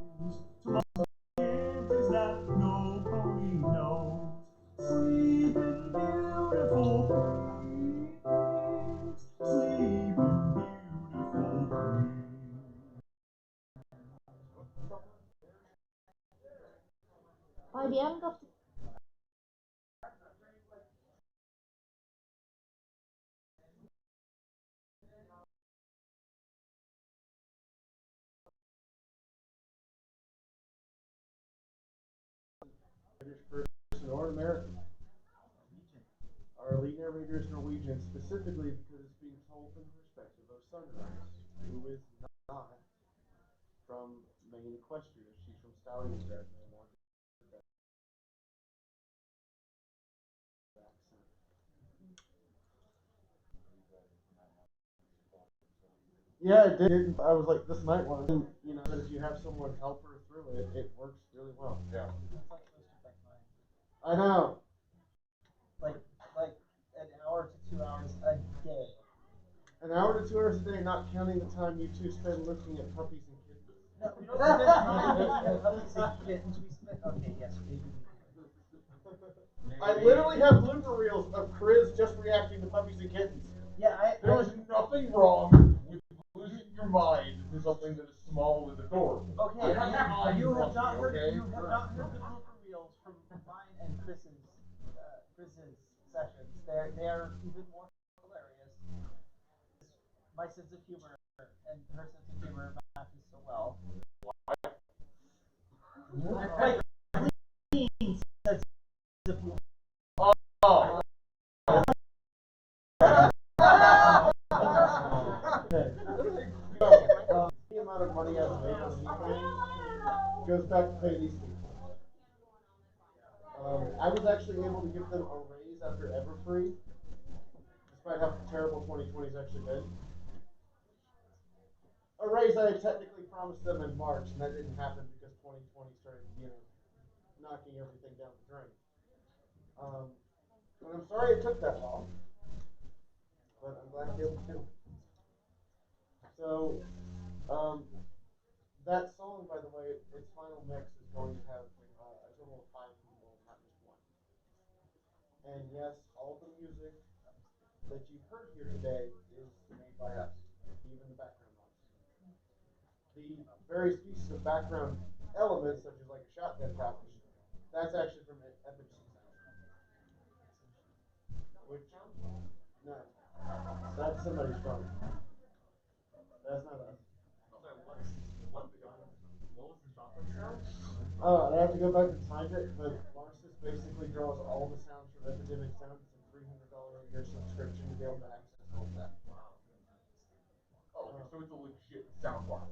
Tomorrow's gift is that no pony knows. Sleep in beautiful dreams. Sleep in beautiful dreams. By the end of the British person or American. Our lead narrator is Norwegian, specifically because it's being told from the perspective of Sunrise, who is not from Maine Equestria. She's from Stalingrad, and I wanted that accent. Yeah, it did. I was like, this might want to, that if you have someone help her through it, it works really well. Yeah. I know. Like an hour to 2 hours a day. An hour to 2 hours a day, not counting the time you two spend looking at puppies and kittens. No, we don't spend puppies and kittens. We spend, okay, yes, maybe. I literally have blooper reels of Chris just reacting to puppies and kittens. Yeah, There is nothing wrong with losing your mind to something that is small with a door. Okay, you have not heard the blooper reels from mine and Chris's sessions. They are even more hilarious. My sense of humor and her sense of humor matches so well. My clean sense of humor. Oh. The amount of money I've made on anything goes back to pay these people. I was actually able to give them a raise after Everfree, despite how terrible 2020's actually been. A raise I had technically promised them in March, and that didn't happen because 2020 started, knocking everything down the drain. And I'm sorry it took that long, but I'm glad to be able to do it. So, that song, by the way, its final mix is going to have a total of 5 people, not just one. And yes, all the music that you've heard here today is made by us, even the background noise. The various pieces of background elements, such as like a shotgun pouch, that's actually from Epic Which, no, that's somebody's phone. That's not us. chocolate show? I have to go back and find it, but Marxus basically draws all the sounds from Epidemic Sound. It's a $300 a year subscription to be able to access all of that. Wow. Oh, okay, so it's a legit sound box.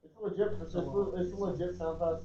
It's a legit sound box.